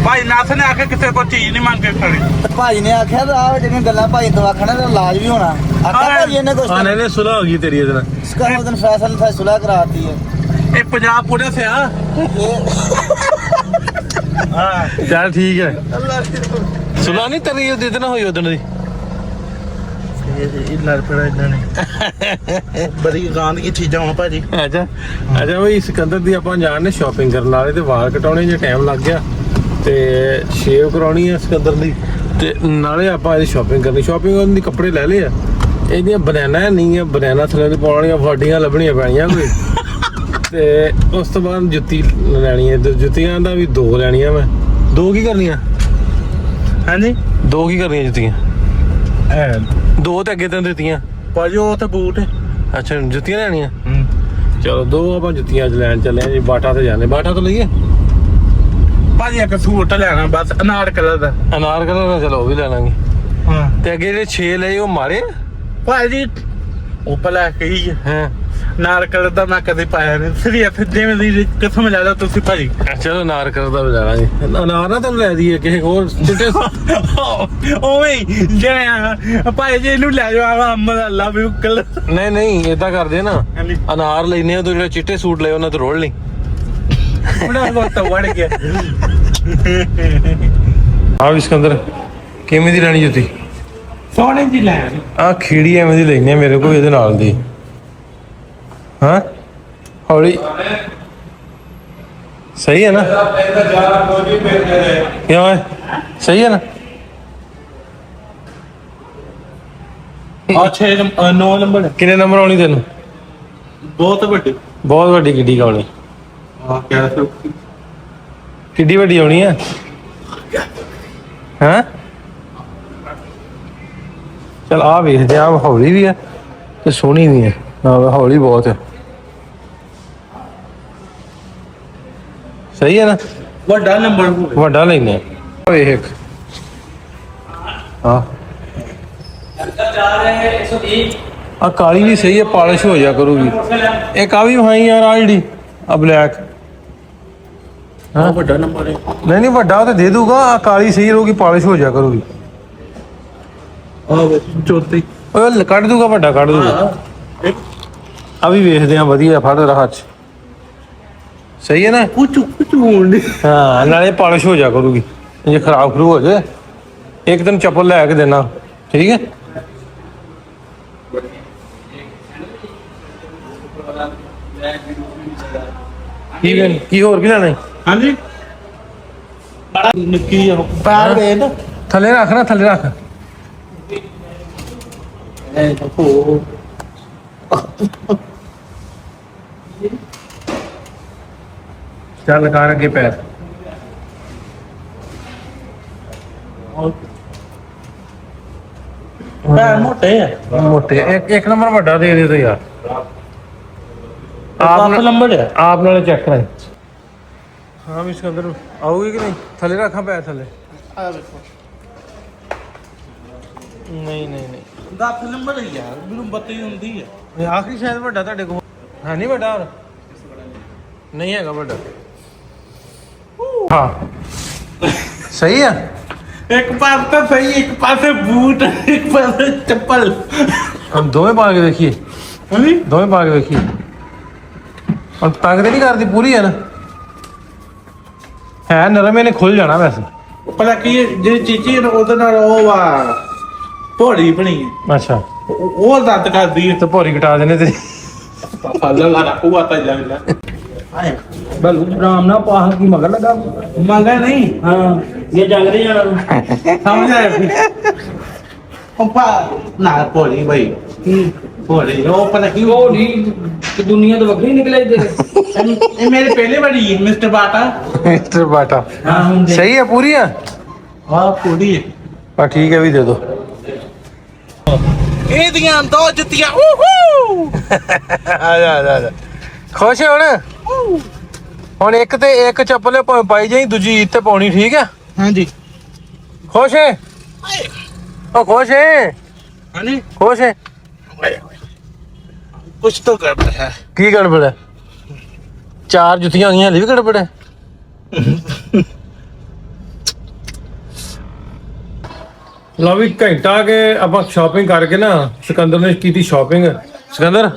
ਭਾਈ ਨਾਥ ਨੇ ਆਖਿਆ ਕਿਸੇ ਕੋਈ ਚੀਜ਼ ਨਹੀਂ ਮੰਗ ਕੇ ਖਾਣੀ। ਭਾਜੀ ਨੇ ਆਖਿਆ ਆ ਜਿਹੜੀਆਂ ਗੱਲਾਂ ਭਾਈ ਤੋਂ ਆਖਣਾ ਤਾਂ ਇਲਾਜ ਵੀ ਹੋਣਾ। ਆਖਿਆ ਭਾਜੀ ਇਹਨੇ ਕੁਛ ਹਾਂ ਨਹੀਂ ਸੁਲਾ ਹੋ ਗਈ ਤੇਰੀ ਇਹਦੇ ਨਾਲ। ਸਕਰ ਉਹਦਨ ਫੈਸਲ ਨਾਲ ਸੁਲਾ ਕਰਾਤੀ ਹੈ। ਇਹ ਪੰਜਾਬ ਪੁਲਿਸ ਆ। ਹਾਂ ਚੱਲ ਠੀਕ ਹੈ। ਸੁਲਾ ਨਹੀਂ ਤੇਰੀ ਉਹਦੇ ਨਾਲ ਹੋਈ ਉਦਣ ਦੀ। ਇਹ ਲੜ ਪੜਾ ਇਹਨਾਂ ਨੇ ਬੜੀ ਗਾਂਦ ਦੀ ਚੀਜ਼ਾਂ ਆ ਭਾਜੀ। ਅੱਛਾ ਬਈ ਸਿਕੰਦਰ ਦੀ ਆਪਾਂ ਜਾਣਨੇ ਸ਼ਾਪਿੰਗ ਕਰਨ ਵਾਲੇ, ਤੇ ਵਾਲ ਕਟਾਉਣੇ ਜੇ ਟਾਈਮ ਲੱਗ ਗਿਆ, ਤੇ ਸ਼ੇਵ ਕਰਾਉਣੀ ਆ ਸਿਕੰਦਰ ਦੀ, ਤੇ ਨਾਲੇ ਆਪਾਂ ਇਹਦੀ ਸ਼ਾਪਿੰਗ ਕਰਨੀ। ਸ਼ਾਪਿੰਗ ਕਰਨ ਦੀ ਕੱਪੜੇ ਲੈ ਲਏ ਆ, ਇਹਦੀਆਂ ਬਨਾਨਾ ਨਹੀਂ ਆ, ਬਨਾਨਾ ਥੱਲੇ ਦੀ ਪਾਉਣ ਵਾਲੀਆਂ ਵਾਡੀਆਂ ਲੱਭਣੀਆਂ ਪੈਣੀਆਂ ਕੋਈ। ਤੇ ਉਸ ਤੋਂ ਬਾਅਦ ਜੁੱਤੀ ਲੈਣੀ ਹੈ, ਜੁੱਤੀਆਂ ਦਾ ਵੀ 2 ਲੈਣੀਆਂ ਮੈਂ। 2 ਕੀ ਕਰਨੀਆਂ? ਹਾਂਜੀ 2 ਕੀ ਕਰਨੀਆਂ ਜੁੱਤੀਆਂ? 2 ਤੇ ਅੱਗੇ ਤੈਨੂੰ ਦਿੱਤੀਆਂ ਭਾਜੀ, ਉਹ ਤੇ ਬੂਟ। ਅੱਛਾ ਜੁੱਤੀਆਂ ਲੈਣੀਆਂ। ਚਲੋ 2 ਆਪਾਂ ਜੁੱਤੀਆਂ ਅੱਜ ਲੈਣ ਚੱਲੇ ਆ ਜੀ। ਬਾਟਾ ਤੇ ਜਾਂਦੇ, ਬਾਟਾ ਤੋਂ ਲਈਏ ਭਾਜੀ ਇੱਕ ਸੂਟ ਲੈਣਾ ਬਸ, ਅਨਾਰ ਕਲਰ ਦਾ। ਅਨਾਰ ਕਲਰ ਦਾ, ਚਲੋ ਉਹ ਵੀ ਲੈ ਲਾਂਗੇ। ਹਾਂ ਤੇ ਅੱਗੇ ਜਿਹੜੇ 6 ਲਏ ਉਹ ਮਾਰੇ ਭਾਜੀ, ਉਹ ਭਲਾ ਕਹੀ ਹੈ। ਅਨਾਰ ਕਲਰ ਦਾ ਮੈਂ ਕਦੇ ਪਾਇਆ ਨਹੀਂ। ਸਰੀ ਇੱਥੇ ਜਿਵੇਂ ਦੀ ਕਿਥੋਂ ਮਿਲਾ ਲਓ ਤੁਸੀਂ ਭਾਜੀ। ਚਲੋ ਅਨਾਰ ਕਲਰ ਦਾ ਬਜਾ ਲਾਂਗੇ। ਅਨਾਰ ਨਾ ਤੁਹਾਨੂੰ ਲੈ ਦਈਏ ਕਿਸੇ ਹੋਰ ਚਿੱਟੇ। ਓਏ ਜਿਵੇਂ ਭਾਈ ਜੀ ਇਹਨੂੰ ਲੈ ਜਾਓ ਅੰਬ ਦਾ ਲਵ ਯੂ ਕਲਰ। ਨਹੀਂ ਏਦਾਂ ਕਰਦੇ ਨਾ, ਅਨਾਰ ਲੈਨੇ ਆ, ਤੂੰ ਜਿਹੜੇ ਚਿੱਟੇ ਸੂਟ ਲਏ ਉਹਨਾਂ ਤੋਂ ਰੋਲ ਲਈ। ਬੜਾ ਬਹੁਤ ਵੜ ਗਿਆ। ਆ ਵੀ ਸਿਕੰਦਰ ਕਿਵੇਂ ਦੀ ਲੈਣੀ ਜੁੱਤੀ? ਸੋਹਣੇ ਜੀ ਲੈਣ। ਆ ਖੀੜੀ ਐਵੇਂ ਦੀ ਲੈਣੀ ਆ ਮੇਰੇ ਕੋਲ, ਇਹਦੇ ਨਾਲ ਦੀ। ਹਾਂ ਹੌਲੀ ਸਹੀ ਹੈ ਨਾ? ਕਿਉਂ ਹੈ ਸਹੀ ਹੈ ਨਾ? ਆ 9 ਨੰਬਰ। ਕਿੰਨੇ ਨੰਬਰ ਆਉਣੀ ਤੈਨੂੰ? ਬਹੁਤ ਵੱਡੀ। ਬਹੁਤ ਵੱਡੀ ਕਿੱਡੀ ਆਉਣੀ? ਆ ਕਿਆ ਕਿੱਡੀ ਵੱਡੀ ਆਉਣੀ ਆ? ਹੈ ਚਲ ਆ ਵੇਖਦੇ ਆ ਹੌਲੀ ਵੀ ਆ ਤੇ ਸੋਹਣੀ ਵੀ ਆ ਹੌਲੀ ਬਹੁਤ ਆ ਸਹੀ ਹੈ ਨਾ ਵੱਡਾ ਨੰਬਰ ਵੱਡਾ ਲੈਨੇ ਆ ਵੇਖ ਇੱਕ ਹਾਂ ਆ ਕਾਲੀ ਵੀ ਸਹੀ ਹੈ ਪਾਲਿਸ਼ ਹੋ ਜਾ ਕਰੂਗੀ ਇੱਕ ਆ ਵੀ ਭਾਈ ਯਾਰ ਆ ਜਿਹੜੀ ਆ ਬਲੈਕ ਹਾਂ ਵੱਡਾ ਨੰਬਰ ਹੈ ਨਹੀਂ ਵੱਡਾ ਤਾਂ ਦੇ ਦੂਗਾ ਆ ਕਾਲੀ ਸਹੀ ਰਹੂਗੀ ਪਾਲਿਸ਼ ਹੋ ਜਾ ਕਰੂਗੀ ਚੌਥੀ ਉਹ ਕੱਢ ਦੂਗਾ ਵੱਡਾ ਕੱਢ ਦੂਗਾ ਆ ਵੀ ਵੇਖਦੇ ਆ ਵਧੀਆ ਫੜ ਰਹਾ ਚ ਸਹੀ ਹੈ ਨਾ ਕੁਛ ਹੋਣ ਦੀ ਹਾਂ ਨਾਲੇ ਪਾਲਿਸ਼ ਹੋ ਜਾ ਕਰੂਗੀ ਜੇ ਖਰਾਬ ਖਰੂ ਹੋ ਜਾਏ ਇੱਕ ਦਿਨ ਚੱਪਲ ਲੈ ਕੇ ਦੇਣਾ ਠੀਕ ਹੈ ਕੀ ਹੋਰ ਕੀ ਲੈਣਾ ਹੈ? ਹਾਂਜੀ ਬੜਾ ਨਿੱਕੀ ਆ ਪੈਰ ਵੇਖ ਥੱਲੇ ਰੱਖ ਨਾ ਥੱਲੇ ਰੱਖ ਚੱਲ ਲਗਾ ਅੱਗੇ ਪੈਰ ਪੈਰ ਮੋਟੇ ਆ ਮੋਟੇ ਇੱਕ ਨੰਬਰ ਵੱਡਾ ਦੇ ਦੇ ਤੋ ਯਾਰ ਆਪ ਨੰਬਰ ਹੈ ਆਪ ਨਾਲੇ ਚੈੱਕ ਕਰਾਈ ਹਾਂ ਵੀ ਸਿਕੰਦਰ ਆਊਗੀ ਕਿ ਨਹੀਂ ਥੱਲੇ ਰੱਖਾਂ ਪੈਰ ਥੱਲੇ ਆ ਵੇਖੋ ਨਹੀਂ ਨਹੀਂ ਨਹੀਂ 10 ਨੰਬਰ ਹੈ ਯਾਰ ਮੈਨੂੰ 32 ਹੁੰਦੀ ਹੈ ਇਹ ਆਖਰੀ ਸ਼ਾਇਦ ਵੱਡਾ ਤੁਹਾਡੇ ਕੋਲ ਹੈ ਨਹੀਂ ਵੱਡਾ ਹੋਰ ਨਹੀਂ ਹੈਗਾ ਵੱਡਾ ਹਾਂ ਸਹੀ ਆ ਇੱਕ ਪਾਸੇ ਤਾਂ ਸਹੀ ਇੱਕ ਪਾਸੇ ਬੂਟ ਇੱਕ ਪਾਸੇ ਚੱਪਲ ਹਮ ਦੋਵੇਂ ਪਾ ਕੇ ਦੇਖੀਏ ਹਾਂਜੀ ਦੋਵੇਂ ਪਾ ਕੇ ਦੇਖੀਏ ਹੁਣ ਤੰਗ ਤੇ ਨਹੀਂ ਕਰਦੀ ਪੂਰੀ ਹੈ ਨਾ ਹੈ ਨਰਮ ਇਹਨੇ ਖੁੱਲ ਜਾਣਾ ਵੈਸੇ ਪਤਾ ਕੀ ਹੈ, ਜਿਹੜੀ ਚੀਚੀ ਹੈ ਨਾ, ਉਹਦੇ ਨਾਲ ਉਹ ਵਾ ਭੋੜੀ ਬਣੀ ਹੈ ਅੱਛਾ ਉਹ ਦਰਦ ਕਰਦੀ ਹੈ ਤੇ ਭੋਰੀ ਘਟਾ ਦੇਣੇ ਤੇ ਫਾਲਾ ਲਾ ਰੱਖੂ ਆਤਾ ਜਗਲਾ ਆਏ ਬਲੂ ਰਾਮ ਨਾ ਪਾਹ ਕੀ ਮਗਰ ਲਗਾ ਮੰਗਾ ਨਹੀਂ ਹਾਂ ਇਹ ਜੰਗ ਦੇ ਜਾਣਾ ਸਮਝ ਆਇਆ ਫਿਰ ਪੰਪਾ ਨਾ ਭੋੜੀ ਬਈ ਕੀ ਭੋੜੀ ਉਹ ਪਤਾ ਕੀ ਉਹ ਨਹੀਂ ਕਿ ਦੁਨੀਆ ਤੋਂ ਵੱਖਰੀ ਨਿਕਲੇ ਤੇ ਇਹ ਮੇਰੇ ਪਹਿਲੇ ਬੜੀ ਹੈ ਮਿਸਟਰ ਬਾਟਾ ਮਿਸਟਰ ਬਾਟਾ ਹਾਂ ਹੁੰਦੇ ਸਹੀ ਹੈ ਪੂਰੀ ਆ ਆ ਪੂਰੀ ਹੈ ਆ ਠੀਕ ਹੈ ਵੀ ਦੇ ਦੋ ਇਹਦੀਆਂ ਦੋ ਜੁੱਤੀਆਂ ਊਹੂ ਆ ਜਾ ਖੁਸ਼ ਹੈ ਹੁਣ ਇੱਕ ਤੇ ਇੱਕ ਚੱਪਲ ਭਾਵੇਂ ਪਾਈ ਜਾਈ ਦੂਜੀ ਇੱਥੇ ਪਾਉਣੀ ਠੀਕ ਹੈ ਹਾਂਜੀ ਖੁਸ਼ ਹੈ ਉਹ ਖੁਸ਼ ਹੈ ਹਾਂਜੀ ਖੁਸ਼ ਹੈ ਕੁਛ ਤਾਂ ਗੜਬੜ ਹੈ ਕੀ ਗੜਬੜ ਹੈ ਚਾਰ ਜੁੱਤੀਆਂ ਹੋਈਆਂ ਹਲੇ ਵੀ ਗੜਬੜ ਹੈ ਲਓ ਵੀ ਘੰਟਾ ਕੇ ਆਪਾਂ ਸ਼ਾਪਿੰਗ ਕਰਕੇ ਨਾ ਸਿਕੰਦਰ ਨੇ ਕੀਤੀ ਸ਼ਾਪਿੰਗ ਸਿਕੰਦਰ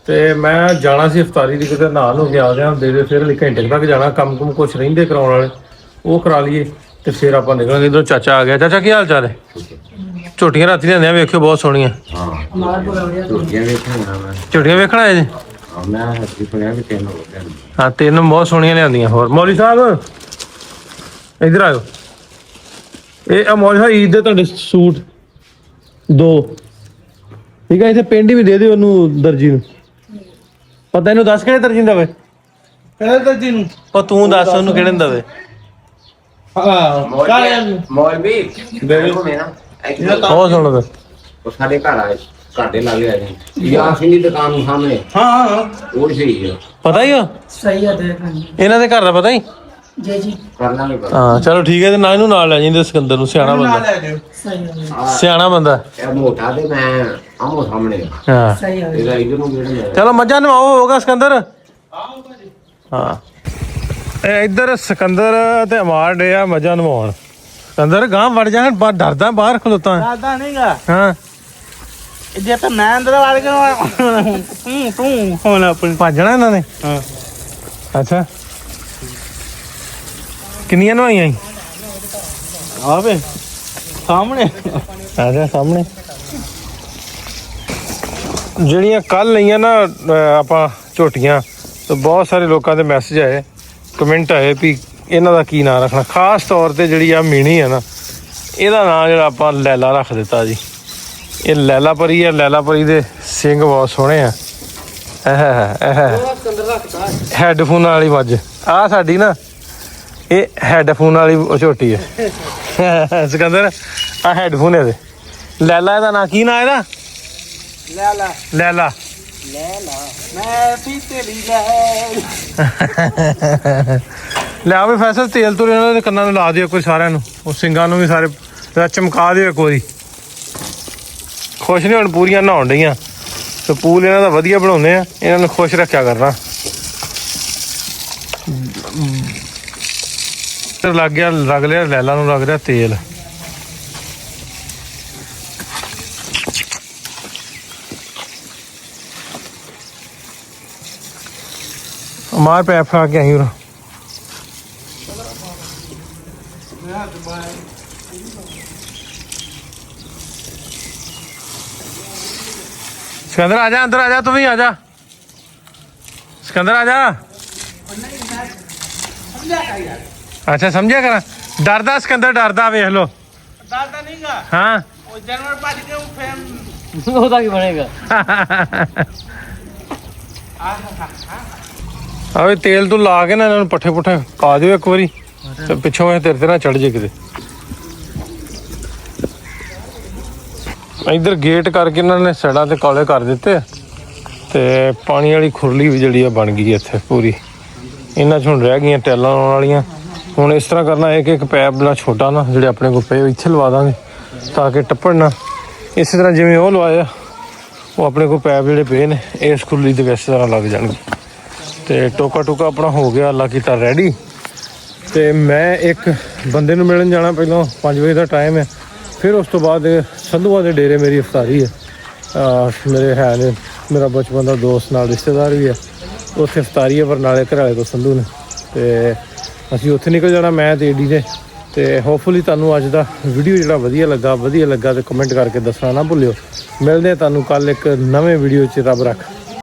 ਤੇ ਮੈਂ ਜਾਣਾ ਸੀ ਇਫਤਾਰੀ ਦੀ ਕਿਤੇ ਨਹਾ ਨੂੰ ਗਿਆ ਦਿਆਂ ਦੇ ਫਿਰ ਹਲੇ ਘੰਟੇ ਤੱਕ ਜਾਣਾ ਕੰਮ ਕੁਮ ਕੁਛ ਰਹਿੰਦੇ ਕਰਾਉਣ ਵਾਲੇ ਉਹ ਕਰਾ ਲਈਏ ਤੇ ਫਿਰ ਆਪਾਂ ਨਿਕਲਾਂਗੇ ਇਧਰੋਂ ਚਾਚਾ ਆ ਗਿਆ ਚਾਚਾ ਕੀ ਹਾਲ ਚਾਲ ਹੈ ਝੋਟੀਆਂ ਰਾਤੀ ਲਿਆਂਦੀਆਂ ਵੇਖਿਓ ਬਹੁਤ ਸੋਹਣੀਆਂ ਝੋਟੀਆਂ ਵੇਖਣਾ ਮੈਂ ਝੋਟੀਆਂ ਵੇਖਣ ਆਏ ਜੀ ਮੈਂ ਹੱਥੀ ਸੁਣਿਆ ਕਿ ਤੈਨੂੰ ਹੋ ਗਿਆ ਹਾਂ ਤਿੰਨ ਬਹੁਤ ਸੋਹਣੀਆਂ ਲਿਆਂਦੀਆਂ ਹੋਰ ਮੌਲੀ ਸਾਹਿਬ ਇੱਧਰ ਆਇਓ ਇਹ ਆ ਮੌਲੀ ਸਾਹਿਬ ਈਦ ਦੇ ਤੁਹਾਡੇ ਸੂਟ ਦੋ ਠੀਕ ਹੈ ਇੱਥੇ ਪਿੰਡ ਵੀ ਦੇ ਦਿਓ ਉਹਨੂੰ ਦਰਜੀ ਨੂੰ ਪਤਾ ਇਹਨੂੰ ਦੱਸ ਕਿਹੜੇ ਦਰਜੀ ਨੂੰ ਦਵੇ ਪਹਿਲੇ ਤਾਂ ਜੀ ਨੂੰ ਉਹ ਤੂੰ ਦੱਸ ਉਹਨੂੰ ਕਿਹੜੇ ਨੂੰ ਦਵੇ ਹਾਂ ਕਾਲੇ ਮੌਲਵੀ ਦੇਖੋ ਮੇਰਾ ਉਹ ਸੁਣ ਦੇ ਉਹ ਸਾਡੇ ਘਰ ਆਏ ਘਾਟੇ ਲਾ ਲਿਆ ਜੀ ਯਾਸੀਨ ਦੀ ਦੁਕਾਨ ਸਾਹਮਣੇ ਹਾਂ ਉਹ ਸਹੀ ਹੈ ਪਤਾ ਹੀ ਆ ਸਹੀ ਹੈ ਦੇਖ ਇਹਨਾਂ ਦੇ ਘਰ ਦਾ ਪਤਾ ਹੀ ਜੀ ਜੀ ਕਰਨਾ ਨਹੀਂ ਪਤਾ ਹਾਂ ਚਲੋ ਠੀਕ ਹੈ ਤੇ ਨਾ ਇਹਨੂੰ ਨਾਲ ਲੈ ਜਾਂਦੇ ਸਿਕੰਦਰ ਨੂੰ ਸਿਆਣਾ ਨਾਲ ਬੰਦਾ ਲੈ ਜਾਓ ਸਹੀ ਹੈ ਸਿਆਣਾ ਬੰਦਾ ਇਹ ਮੋਟਾ ਤੇ ਮੈਂ ਆਮੋ ਸਾਹਮਣੇ ਹਾਂ ਸਹੀ ਹੈ ਇਹਦਾ ਇਧਰ ਨੂੰ ਕਿਹੜਾ ਚਲੋ ਮੱਝਾਂ ਨਵਾਓ ਹੋਗਾ ਸਿਕੰਦਰ ਹਾਂ ਇਹ ਇੱਧਰ ਸਿਕੰਦਰ ਤੇ ਅਮਾਰ ਡੇ ਆ ਮੱਝਾਂ ਨਵਾਉਣ ਸਿਕੰਦਰ ਗਾਂ ਵੜ ਜਾਣ ਬਾਹਰ ਡਰਦਾ ਬਾਹਰ ਖਲੋਤਾ ਦਾਦਾ ਨਹੀਂਗਾ ਹਾਂ ਜੇ ਤਾਂ ਮੈਂ ਅੰਦਰ ਵੜ ਗਿਆ ਤੂੰ ਹੁਣ ਆਪਣੀ ਭੱਜਣਾ ਇਹਨਾਂ ਨੇ ਹਾਂ ਅੱਛਾ ਕਿੰਨੀਆਂ ਨਵਾਈਆਂ ਸੀ ਆਵੇ ਸਾਹਮਣੇ ਅੱਛਾ ਸਾਹਮਣੇ ਜਿਹੜੀਆਂ ਕੱਲ ਲਈਆਂ ਨਾ ਆਪਾਂ ਝੋਟੀਆਂ ਤੇ ਬਹੁਤ ਸਾਰੇ ਲੋਕਾਂ ਦੇ ਮੈਸੇਜ ਆਏ ਕਮੈਂਟ ਆਏ ਵੀ ਇਹਨਾਂ ਦਾ ਕੀ ਨਾਂ ਰੱਖਣਾ ਖਾਸ ਤੌਰ ਤੇ ਜਿਹੜੀ ਆ ਮੀਣੀ ਆ ਨਾ ਇਹਦਾ ਨਾਂ ਜਿਹੜਾ ਆਪਾਂ ਲੈਲਾ ਰੱਖ ਦਿੱਤਾ ਜੀ ਇਹ ਲੈਲਾ ਪਰੀ ਆ ਲੈਲਾ ਪਰੀ ਦੇ ਸਿੰਘ ਬਹੁਤ ਸੋਹਣੇ ਆ ਹੈਡਫੋਨ ਵਾਲੀ ਮੱਝ ਆ ਸਾਡੀ ਨਾ ਇਹ ਹੈਡਫੋਨ ਵਾਲੀ ਉਹ ਝੋਟੀ ਹੈ ਸਿਕੰਦਰ ਆ ਹੈਡਫੋਨ ਇਹਦੇ ਲੈਲਾ ਇਹਦਾ ਨਾਂ ਕੀ ਨਾਂ ਇਹਦਾ ਲੈਲਾ ਮੈਂ ਵੀ ਤੇਰੀ ਲੈ ਲਿਆ ਵੀ ਫੈਸਲ ਤੇਲ ਤੁਰ ਇਹਨਾਂ ਦੇ ਕੰਨਾਂ ਨੂੰ ਲਾ ਦਿਓ ਕੋਈ ਸਾਰਿਆਂ ਨੂੰ ਉਹ ਸਿੰਘਾਂ ਨੂੰ ਵੀ ਸਾਰੇ ਚਮਕਾ ਦਿਓ ਇੱਕ ਵਾਰੀ ਖੁਸ਼ ਨਹੀਂ ਹੁਣ ਪੂਰੀਆਂ ਨਹਾਉਣ ਡਈਆਂ ਤੇ ਪੂਲ ਇਹਨਾਂ ਦਾ ਵਧੀਆ ਬਣਾਉਂਦੇ ਆ ਇਹਨਾਂ ਨੂੰ ਖੁਸ਼ ਰੱਖਿਆ ਕਰਨਾ ਲੱਗ ਲਿਆ ਲੈਲਾ ਨੂੰ ਲੱਗ ਰਿਹਾ ਤੇਲ ਮਾਰ ਪੈਪ ਖਾ ਕੇ ਆਈ ਉਰਾ सिकंदर आजा अंदर आजा तू भी आजा सिकंदर आजा अच्छा समझिया करा डरदा सिकंदर डरदा वेख लो ਡਰਦਾ ਨਹੀਂਗਾ हाँ ਉਹ ਜਾਨਵਰ ਭੱਜ ਕੇ ਉਹ ਫੇਰ ਉਹਦਾ ਕੀ ਬਣੇਗਾ ਆਵੇ ਤੇਲ ਤੂੰ ਲਾ ਕੇ ਨਾ ਇਹਨਾਂ ਨੂੰ ਪੱਠੇ ਪੁੱਠੇ ਪਾ ਦਿਓ ਇੱਕ ਵਾਰੀ ਤੇ ਪਿੱਛੋਂ ਇਹ ਤੇਰੇ ਤੇ ਨਾ ਚੜ ਜੇ ਕਿਤੇ ਇਧਰ ਗੇਟ ਕਰਕੇ ਇਹਨਾਂ ਨੇ ਸੜਾਂ ਤੇ ਕਾਲੇ ਕਰ ਦਿੱਤੇ ਤੇ ਪਾਣੀ ਵਾਲੀ ਖੁਰਲੀ ਵੀ ਜਿਹੜੀ ਆ ਬਣ ਗਈ ਇੱਥੇ ਪੂਰੀ ਇਹਨਾਂ 'ਚ ਹੁਣ ਰਹਿ ਗਈਆਂ ਟੈਲਾਂ ਲਾਉਣ ਵਾਲੀਆਂ ਹੁਣ ਇਸ ਤਰ੍ਹਾਂ ਕਰਨਾ ਇੱਕ ਪੈਪ ਬਣਾ ਛੋਟਾ ਨਾ ਜਿਹੜੇ ਆਪਣੇ ਕੋਲ ਪਏ ਇੱਥੇ ਲਵਾ ਦਾਂਗੇ ਤਾਂ ਕਿ ਟੱਪਣ ਨਾ ਇਸੇ ਤਰ੍ਹਾਂ ਜਿਵੇਂ ਉਹ ਲਵਾਇਆ ਉਹ ਆਪਣੇ ਕੋਲ ਪੈਪ ਜਿਹੜੇ ਪਏ ਨੇ ਇਸ ਖੁਰਲੀ ਦੇ ਵਿੱਚ ਤਰ੍ਹਾਂ ਲੱਗ ਜਾਣਗੇ ਤੇ ਟੋਕਾ ਆਪਣਾ ਹੋ ਗਿਆ ਅੱਲਾ ਕੀਤਾ ਰੈਡੀ ਤੇ ਮੈਂ ਇੱਕ ਬੰਦੇ ਨੂੰ ਮਿਲਣ ਜਾਣਾ ਪਹਿਲਾਂ 5 ਵਜੇ ਦਾ ਟਾਈਮ ਹੈ ਫਿਰ ਉਸ ਤੋਂ ਬਾਅਦ ਸੰਧੂਆਂ ਦੇ ਡੇਰੇ ਮੇਰੀ ਇਫਤਾਰੀ ਹੈ ਮੇਰੇ ਹੈ ਨੇ ਮੇਰਾ ਬਚਪਨ ਦਾ ਦੋਸਤ ਨਾਲ ਰਿਸ਼ਤੇਦਾਰ ਵੀ ਹੈ ਉੱਥੇ ਇਫਤਾਰੀ ਹੈ ਬਰਨਾਲੇ ਘਰ ਵਾਲੇ ਤੋਂ ਸੰਧੂ ਨੇ ਤੇ ਅਸੀਂ ਉੱਥੇ ਨਿਕਲ ਜਾਣਾ ਮੈਂ ਤੇ ਏਡੀ ਨੇ ਤੇ ਹੋਪਫੁਲੀ ਤੁਹਾਨੂੰ ਅੱਜ ਦਾ ਵੀਡੀਓ ਜਿਹੜਾ ਵਧੀਆ ਲੱਗਾ ਤੇ ਕਮੈਂਟ ਕਰਕੇ ਦੱਸਣਾ ਨਾ ਭੁੱਲਿਓ ਮਿਲਦੇ ਹਾਂ ਤੁਹਾਨੂੰ ਕੱਲ ਇੱਕ ਨਵੇਂ ਵੀਡੀਓ 'ਚ ਰੱਬ ਰੱਖ